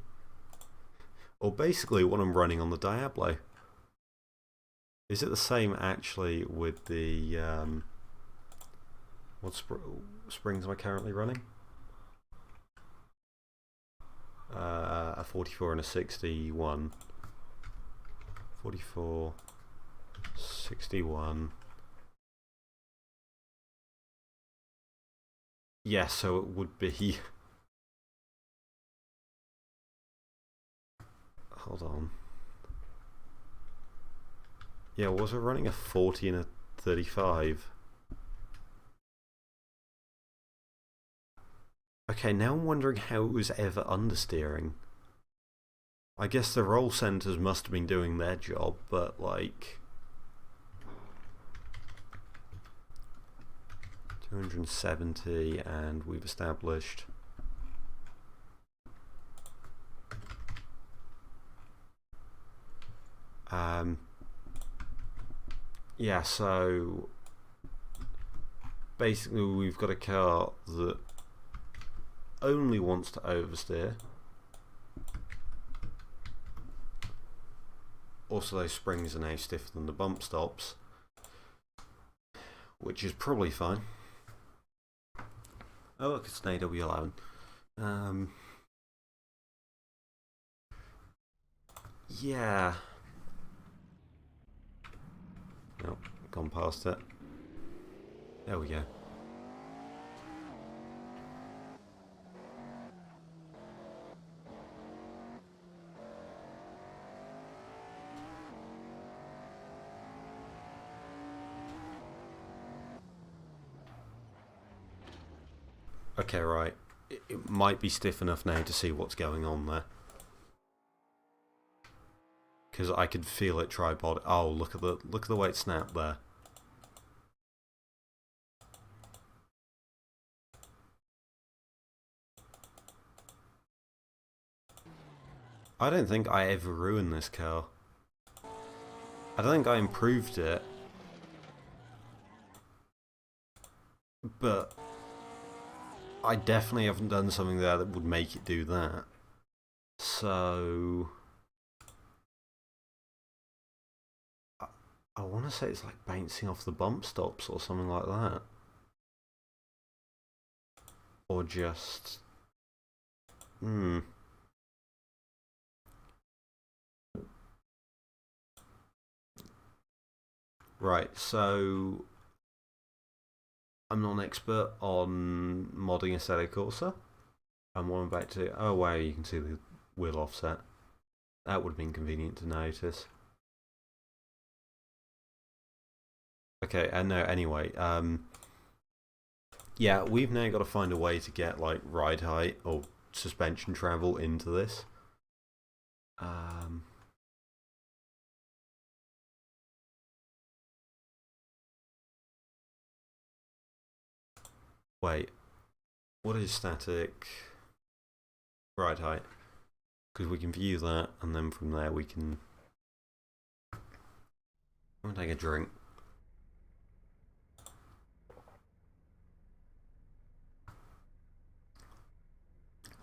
Or basically what I'm running on the Diablo. Is it the same actually with the, what springs am I currently running? A 44 and a 61. 44, 61. Yeah, so it would be... Hold on. Yeah, was it running a 40 and a 35? Okay, now I'm wondering how it was ever understeering. I guess the roll centers must have been doing their job, but like... 270, and we've established... yeah, so... Basically we've got a car that only wants to oversteer. Also, those springs are now stiffer than the bump stops, which is probably fine. Oh look, it's an AW11. Yeah. Nope, gone past it. There we go. Okay, right. It might be stiff enough now to see what's going on there. Because I could feel it tripod. Oh, look at the way it snapped there. I don't think I ever ruined this car. I don't think I improved it. But I definitely haven't done something there that would make it do that. So I want to say it's like bouncing off the bump stops or something like that. Or just... Right, so I'm not an expert on modding Assetto Corsa. And what I'm about to... Oh wow, you can see the wheel offset. That would have been convenient to notice. Okay, no, anyway, yeah, we've now got to find a way to get like ride height or suspension travel into this. Wait, what is static ride height? Because we can view that, and then from there we can... I'm gonna take a drink.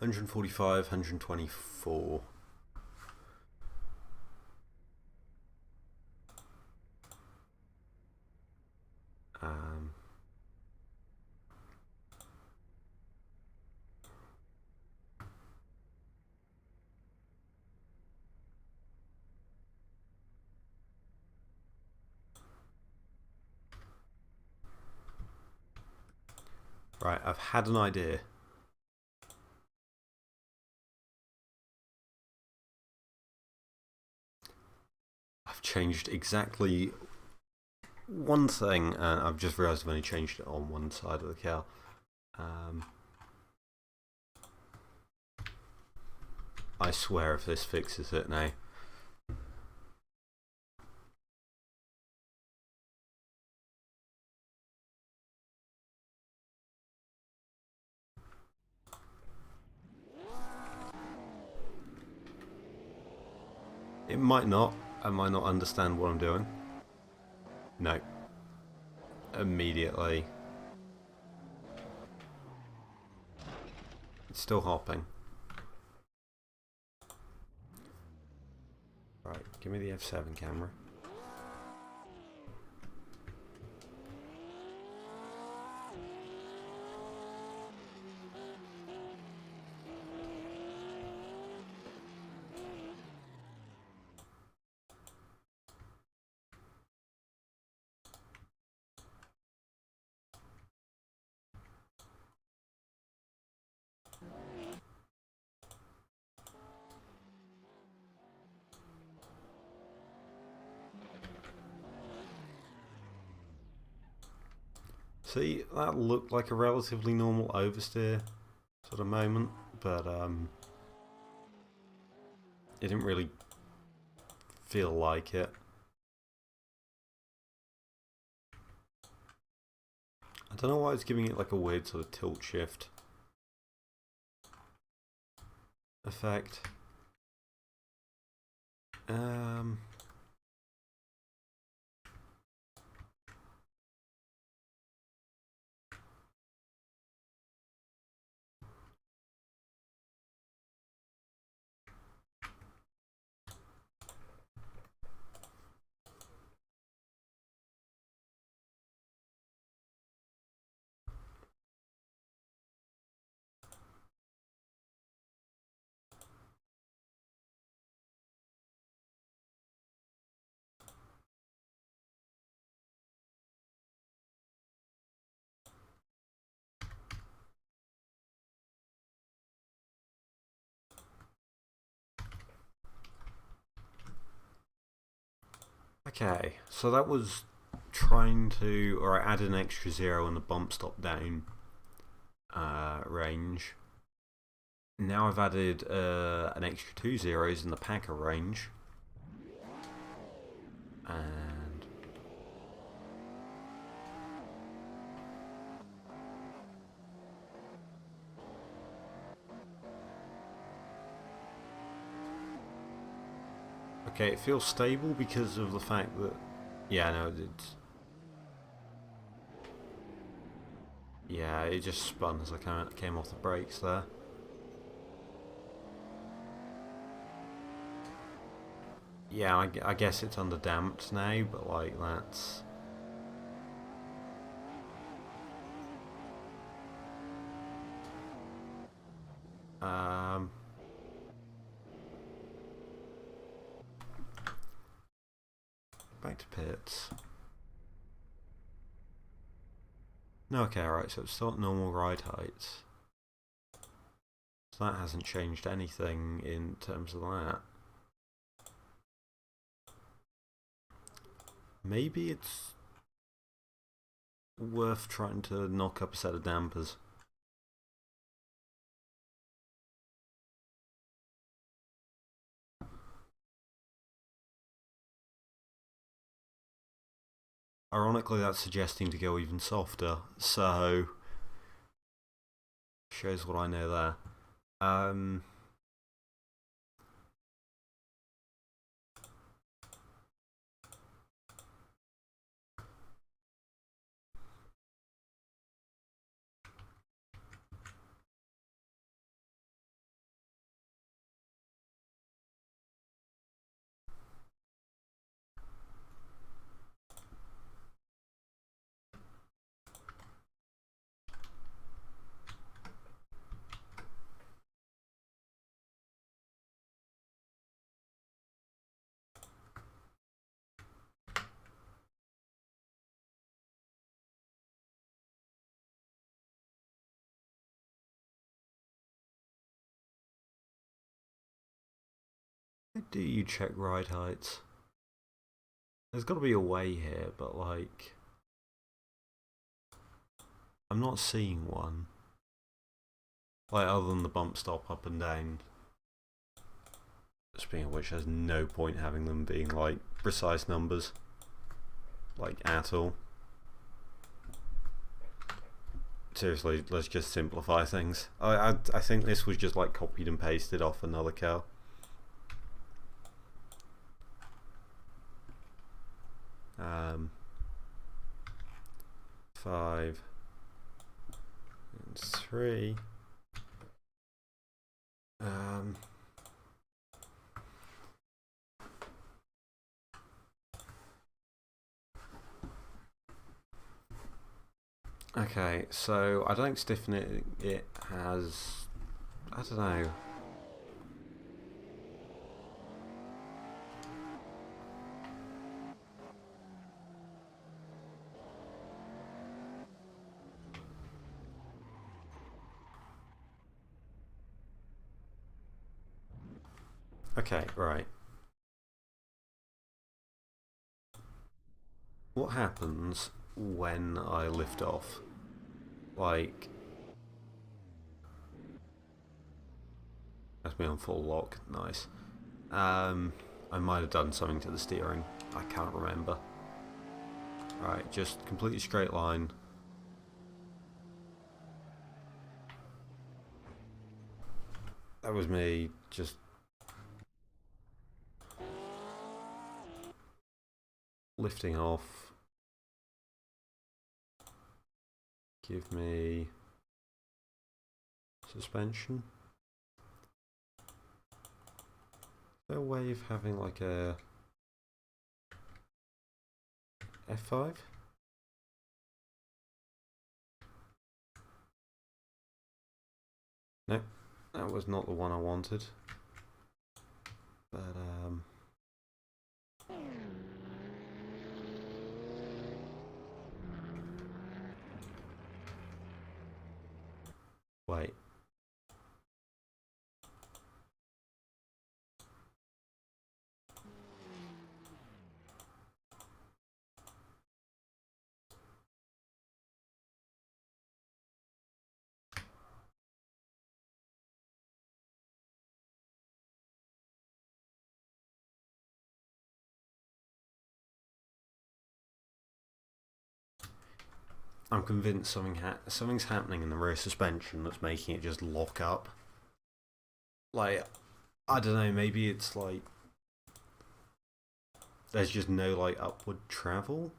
$145, $124. Right, I've had an idea. I've changed exactly one thing, and I've just realised I've only changed it on one side of the car. I swear if this fixes it now. It might not. I might not understand what I'm doing. No. Immediately. It's still hopping. Right, give me the F7 camera. See, that looked like a relatively normal oversteer sort of moment, but it didn't really feel like it. I don't know why it's giving it like a weird sort of tilt shift effect. Okay, so that was trying to, or I added an extra zero in the bump stop down range. Now I've added an extra 2 zeros in the packer range. And Okay, it feels stable because of the fact that... Yeah, no, it's... Yeah, it just spun as I came off the brakes there. Yeah, I guess it's under damped now, but like that's... Back to pits. No, okay, right, so it's still at normal ride heights. So that hasn't changed anything in terms of that. Maybe it's worth trying to knock up a set of dampers. Ironically, that's suggesting to go even softer, so shows what I know there. How do you check ride heights? There's got to be a way here, but like... I'm not seeing one. Like, other than the bump stop up and down. Speaking of which, there's no point having them being like precise numbers. Like, at all. Seriously, let's just simplify things. I think this was just like copied and pasted off another car. Five and 3. Okay, so I don't stiffen it. It has, I don't know. Okay, right. What happens when I lift off? Like, that's me on full lock. Nice. I might have done something to the steering. I can't remember. Right, just completely straight line. That was me just lifting off. Give me suspension. Is there a way of having like a F5? No, that was not the one I wanted. But wait. I'm convinced something's happening in the rear suspension that's making it just lock up. Like, I don't know, maybe it's like There's just no like upward travel.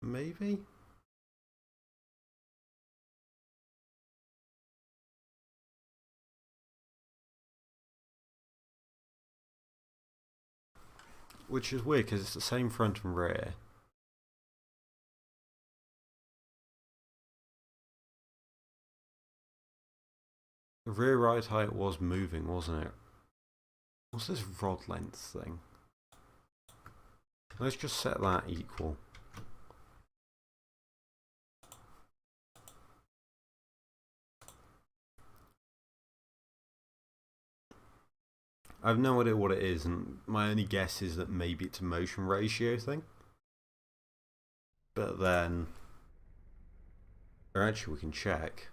Maybe? Which is weird because it's the same front and rear. The rear ride height was moving, wasn't it? What's this rod length thing? Let's just set that equal. I have no idea what it is, and my only guess is that maybe it's a motion ratio thing. But then, or actually we can check.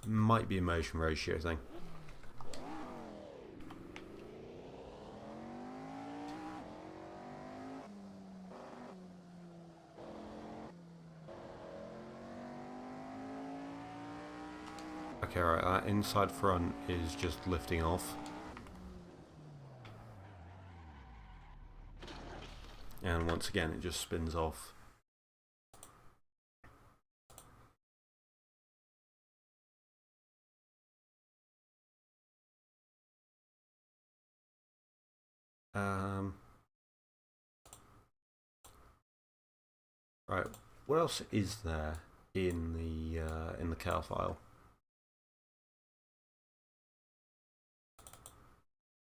Might be a motion ratio thing. Okay, right, that inside front is just lifting off. And once again, it just spins off. Right, what else is there in the car file?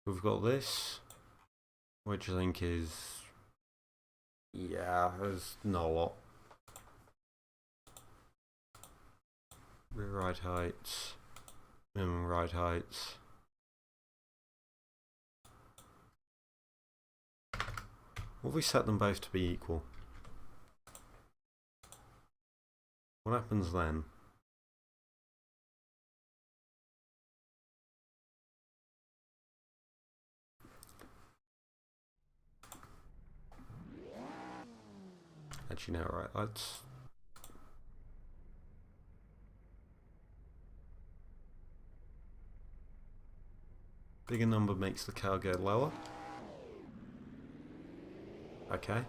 We've got this, which I think is, yeah, there's not a lot. Rear ride heights, minimum ride heights. What if we set them both to be equal? What happens then? Actually, no, right, let's... Bigger number makes the car go lower. Okay.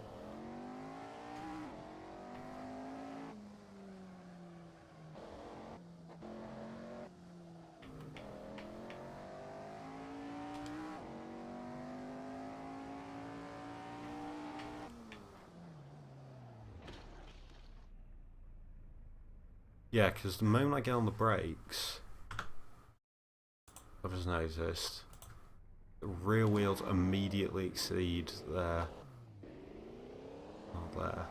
Yeah, because the moment I get on the brakes, I've just noticed, the rear wheels immediately exceed their... Oh, there.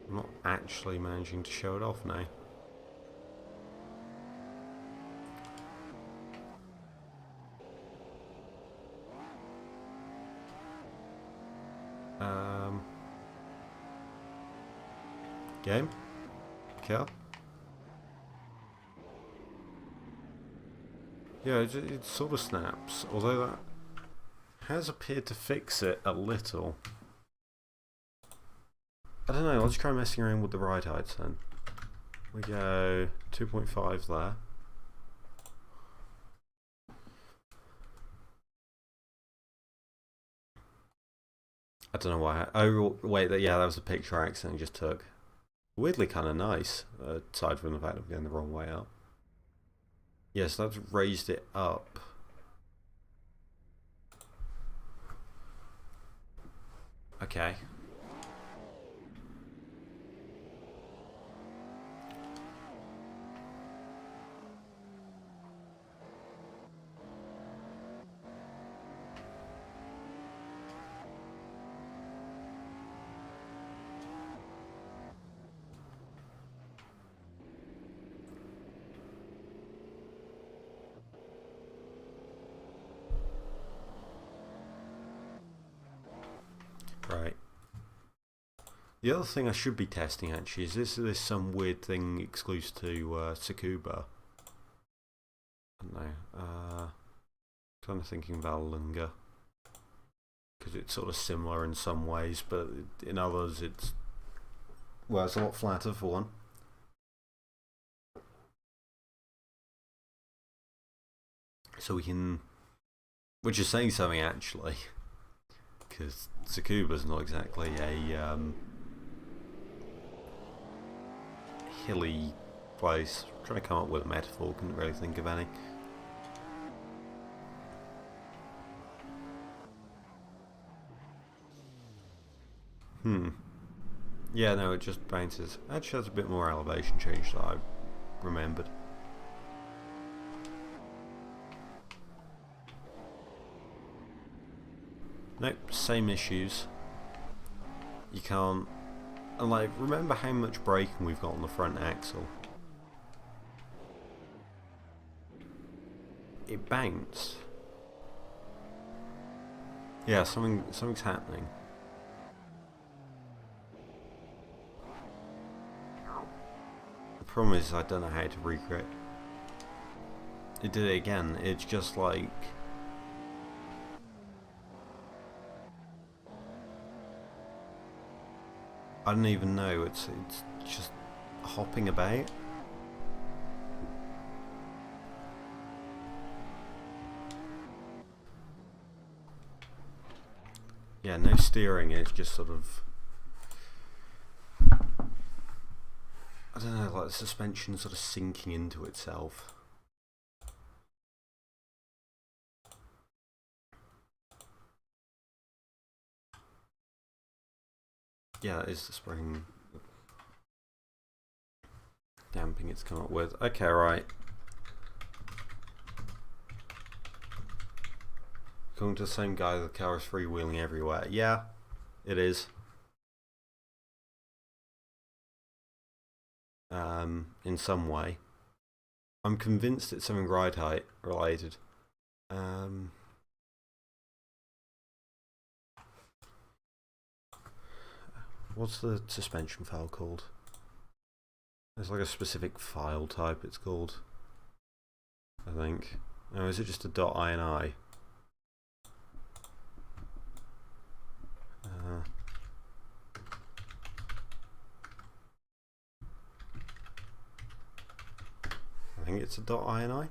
I'm not actually managing to show it off now. Game? Kill? Yeah, it sort of snaps, although that has appeared to fix it a little. I don't know, let's try messing around with the ride heights then. We go 2.5 there. I don't know why. Oh, wait, yeah, that was a picture I accidentally just took. Weirdly kind of nice, aside from the fact of going the wrong way up. Yes, that's raised it up. Okay. Right. The other thing I should be testing actually is this some weird thing exclusive to Tsukuba? I don't know. Kind of thinking Valunga, because it's sort of similar in some ways, but in others it's a lot flatter for one. So we can, which is saying something actually, because Tsukuba's not exactly a hilly place. I'm trying to come up with a metaphor, couldn't really think of any. Yeah, no, it just bounces. Actually has a bit more elevation change that I remembered. Nope, same issues. You can't... And like, remember how much braking we've got on the front axle? It bounced. Yeah, something's happening. The problem is I don't know how to recreate. It did it again. It's just like... I don't even know. It's just hopping about. Yeah, no steering. It's just sort of... I don't know, like the suspension sort of sinking into itself. Yeah, it is the spring damping it's come up with. Okay, right. According to the same guy, the car is freewheeling everywhere. Yeah, it is. In some way. I'm convinced it's something ride height related. What's the suspension file called? There's like a specific file type it's called, I think. Oh, is it just a .ini? I think it's a .ini.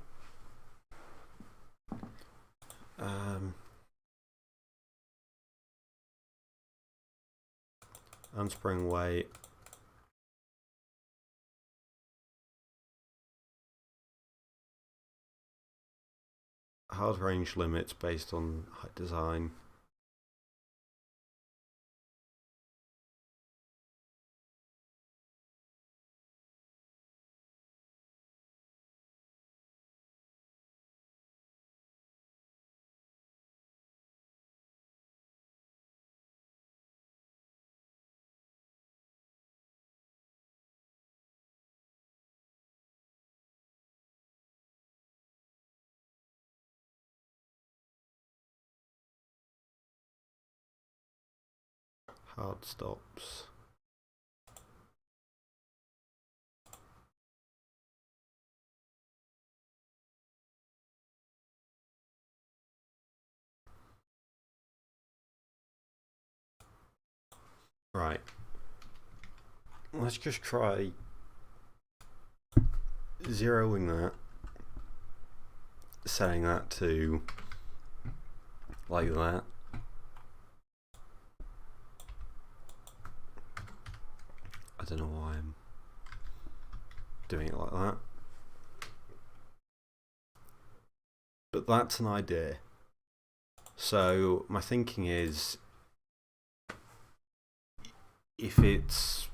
Unspring weight. Hard range limits based on design. Hard stops. Right. Let's just try zeroing that, setting that to like that. I don't know why I'm doing it like that. But that's an idea. So my thinking is, if it's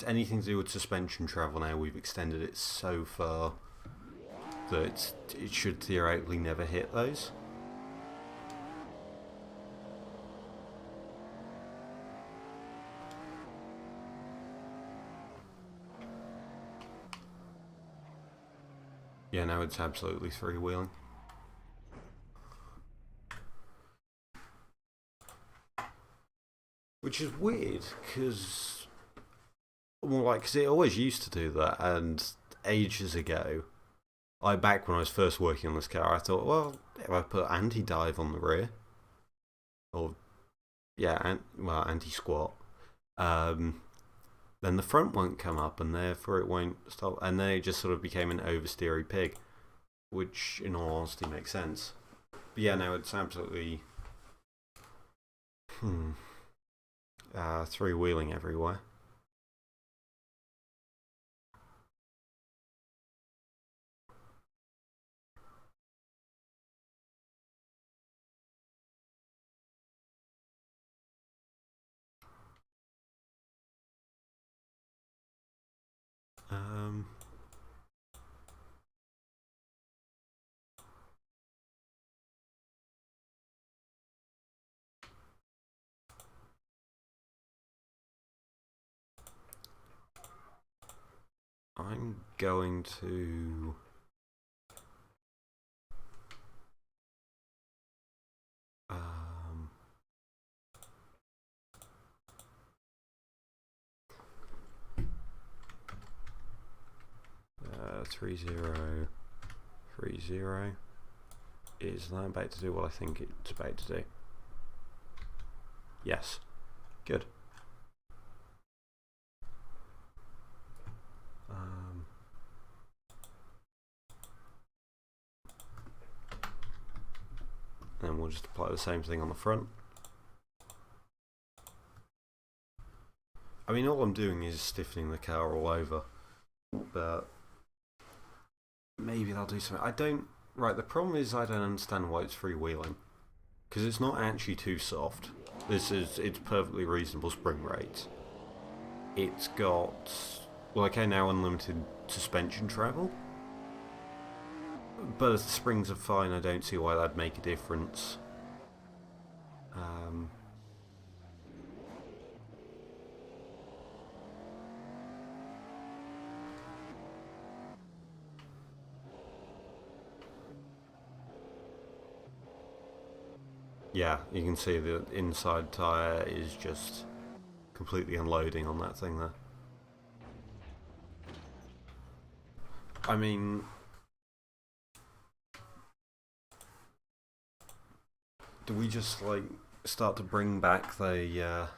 anything to do with suspension travel now, we've extended it so far that it should theoretically never hit those. Yeah, now it's absolutely freewheeling. Which is weird, because it always used to do that, and ages ago, back when I was first working on this car, I thought, well, if I put anti-dive on the rear, or yeah, anti-squat, then the front won't come up, and therefore it won't stop, and then it just sort of became an oversteery pig, which, in all honesty, makes sense. But yeah, no, it's absolutely three-wheeling everywhere. Um, 'I'm going to... 3030. Is that about to do what I think it's about to do? Yes. Good. And we'll just apply the same thing on the front. I mean, all I'm doing is stiffening the car all over, but maybe that'll do something. I don't... Right, the problem is I don't understand why it's freewheeling, because it's not actually too soft. It's perfectly reasonable spring rate. It's got, well, okay, now unlimited suspension travel, but if the springs are fine, I don't see why that'd make a difference. Yeah, you can see the inside tyre is just completely unloading on that thing there. I mean, do we just like start to bring back the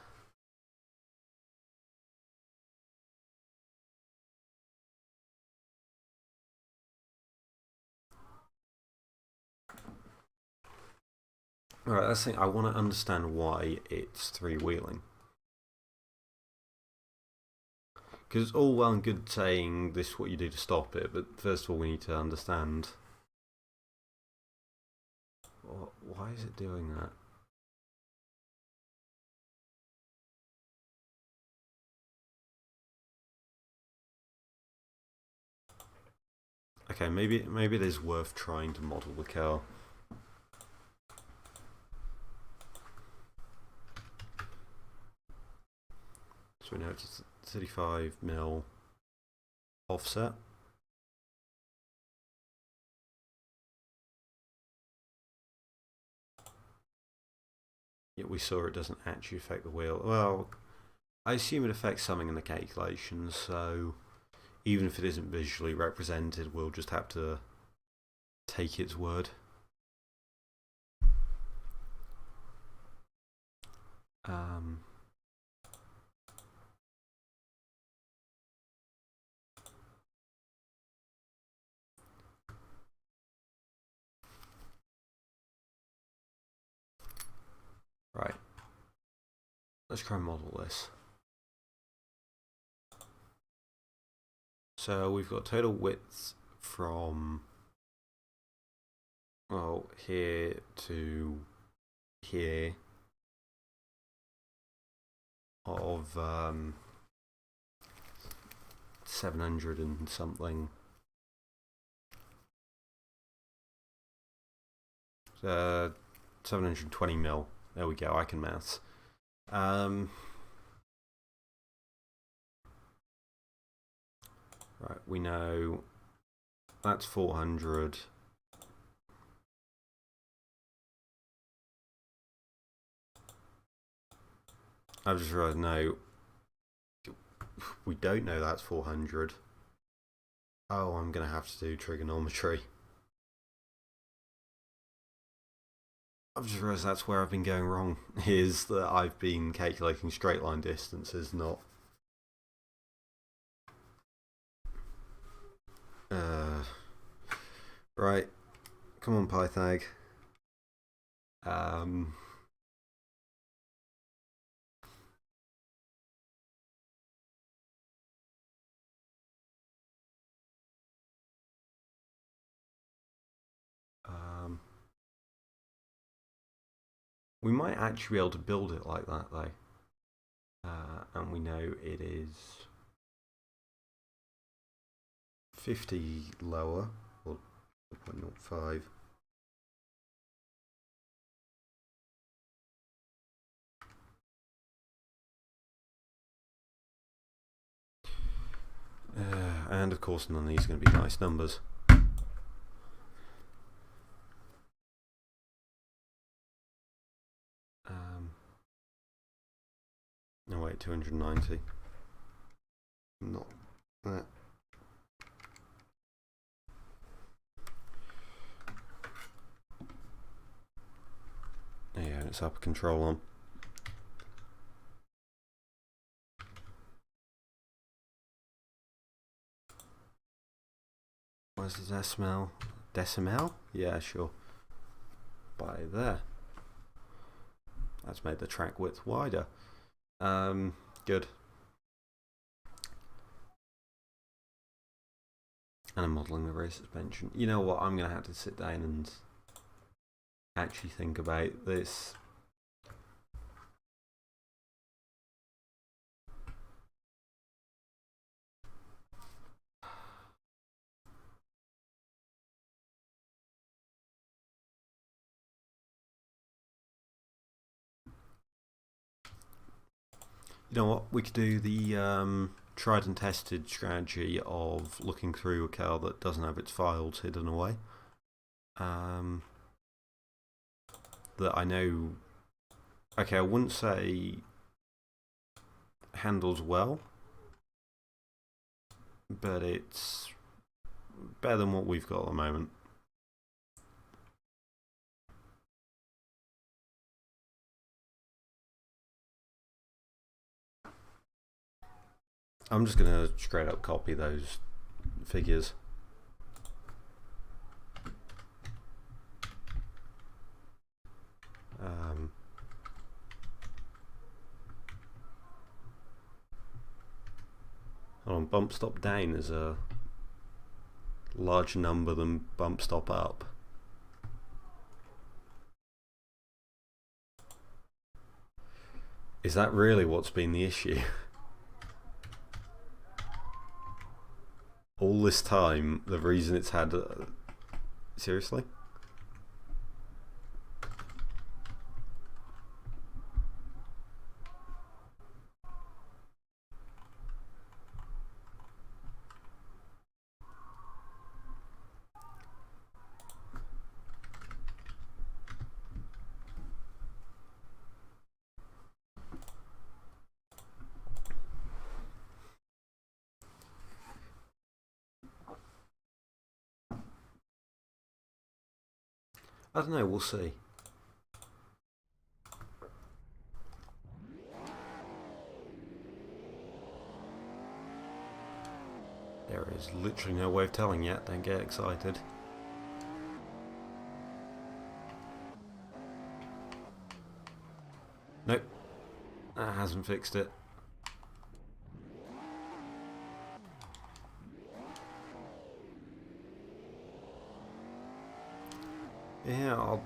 Alright, that's the thing. I want to understand why it's three-wheeling. Because it's all well and good saying this is what you do to stop it, but first of all we need to understand why is it doing that? Okay, maybe it is worth trying to model the car. So we know it's a 35mm offset. Yet we saw it doesn't actually affect the wheel. Well, I assume it affects something in the calculations, so even if it isn't visually represented, we'll just have to take its word. Right. Let's try and model this. So we've got total width from, well, here to here of 700 and something. 720mm. There we go, I can maths. Right, we know that's 400. I've just realised, no, we don't know that's 400. Oh, I'm going to have to do trigonometry. I've just realised that's where I've been going wrong, is that I've been calculating straight line distances, not... Right, come on Pythag. We might actually be able to build it like that though. And we know it is 50 lower, or 0.05. And of course none of these are going to be nice numbers. No wait, 290. Not that. Yeah, it's upper control on. Where's the decimal? Decimal? Yeah, sure. By there. That's made the track width wider. Good. And I'm modelling the rear suspension. You know what? I'm going to have to sit down and actually think about this. You know what? We could do the tried and tested strategy of looking through a car that doesn't have its files hidden away. That I know. Okay, I wouldn't say handles well, but it's better than what we've got at the moment. I'm just going to straight up copy those figures. Hold on, bump stop down is a larger number than bump stop up. Is that really what's been the issue? All this time, the reason it's had... seriously? I don't know, we'll see. There is literally no way of telling yet, don't get excited. Nope, that hasn't fixed it. Yeah,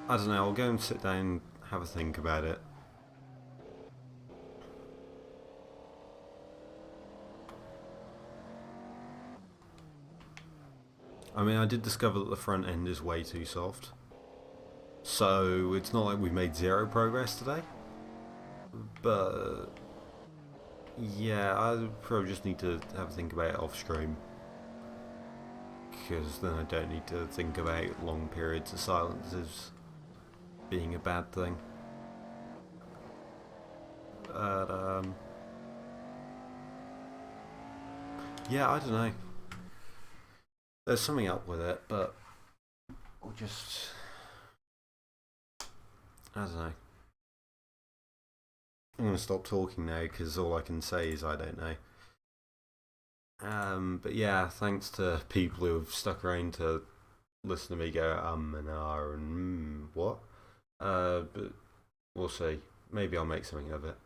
I don't know, I'll go and sit down and have a think about it. I mean, I did discover that the front end is way too soft. So, it's not like we've made zero progress today. But, yeah, I probably just need to have a think about it off stream. Because then I don't need to think about long periods of silence as being a bad thing. But yeah, I don't know. There's something up with it, but we'll just, I don't know. I'm gonna stop talking now because all I can say is I don't know. But yeah, thanks to people who have stuck around to listen to me go and ah and what. But we'll see. Maybe I'll make something of it.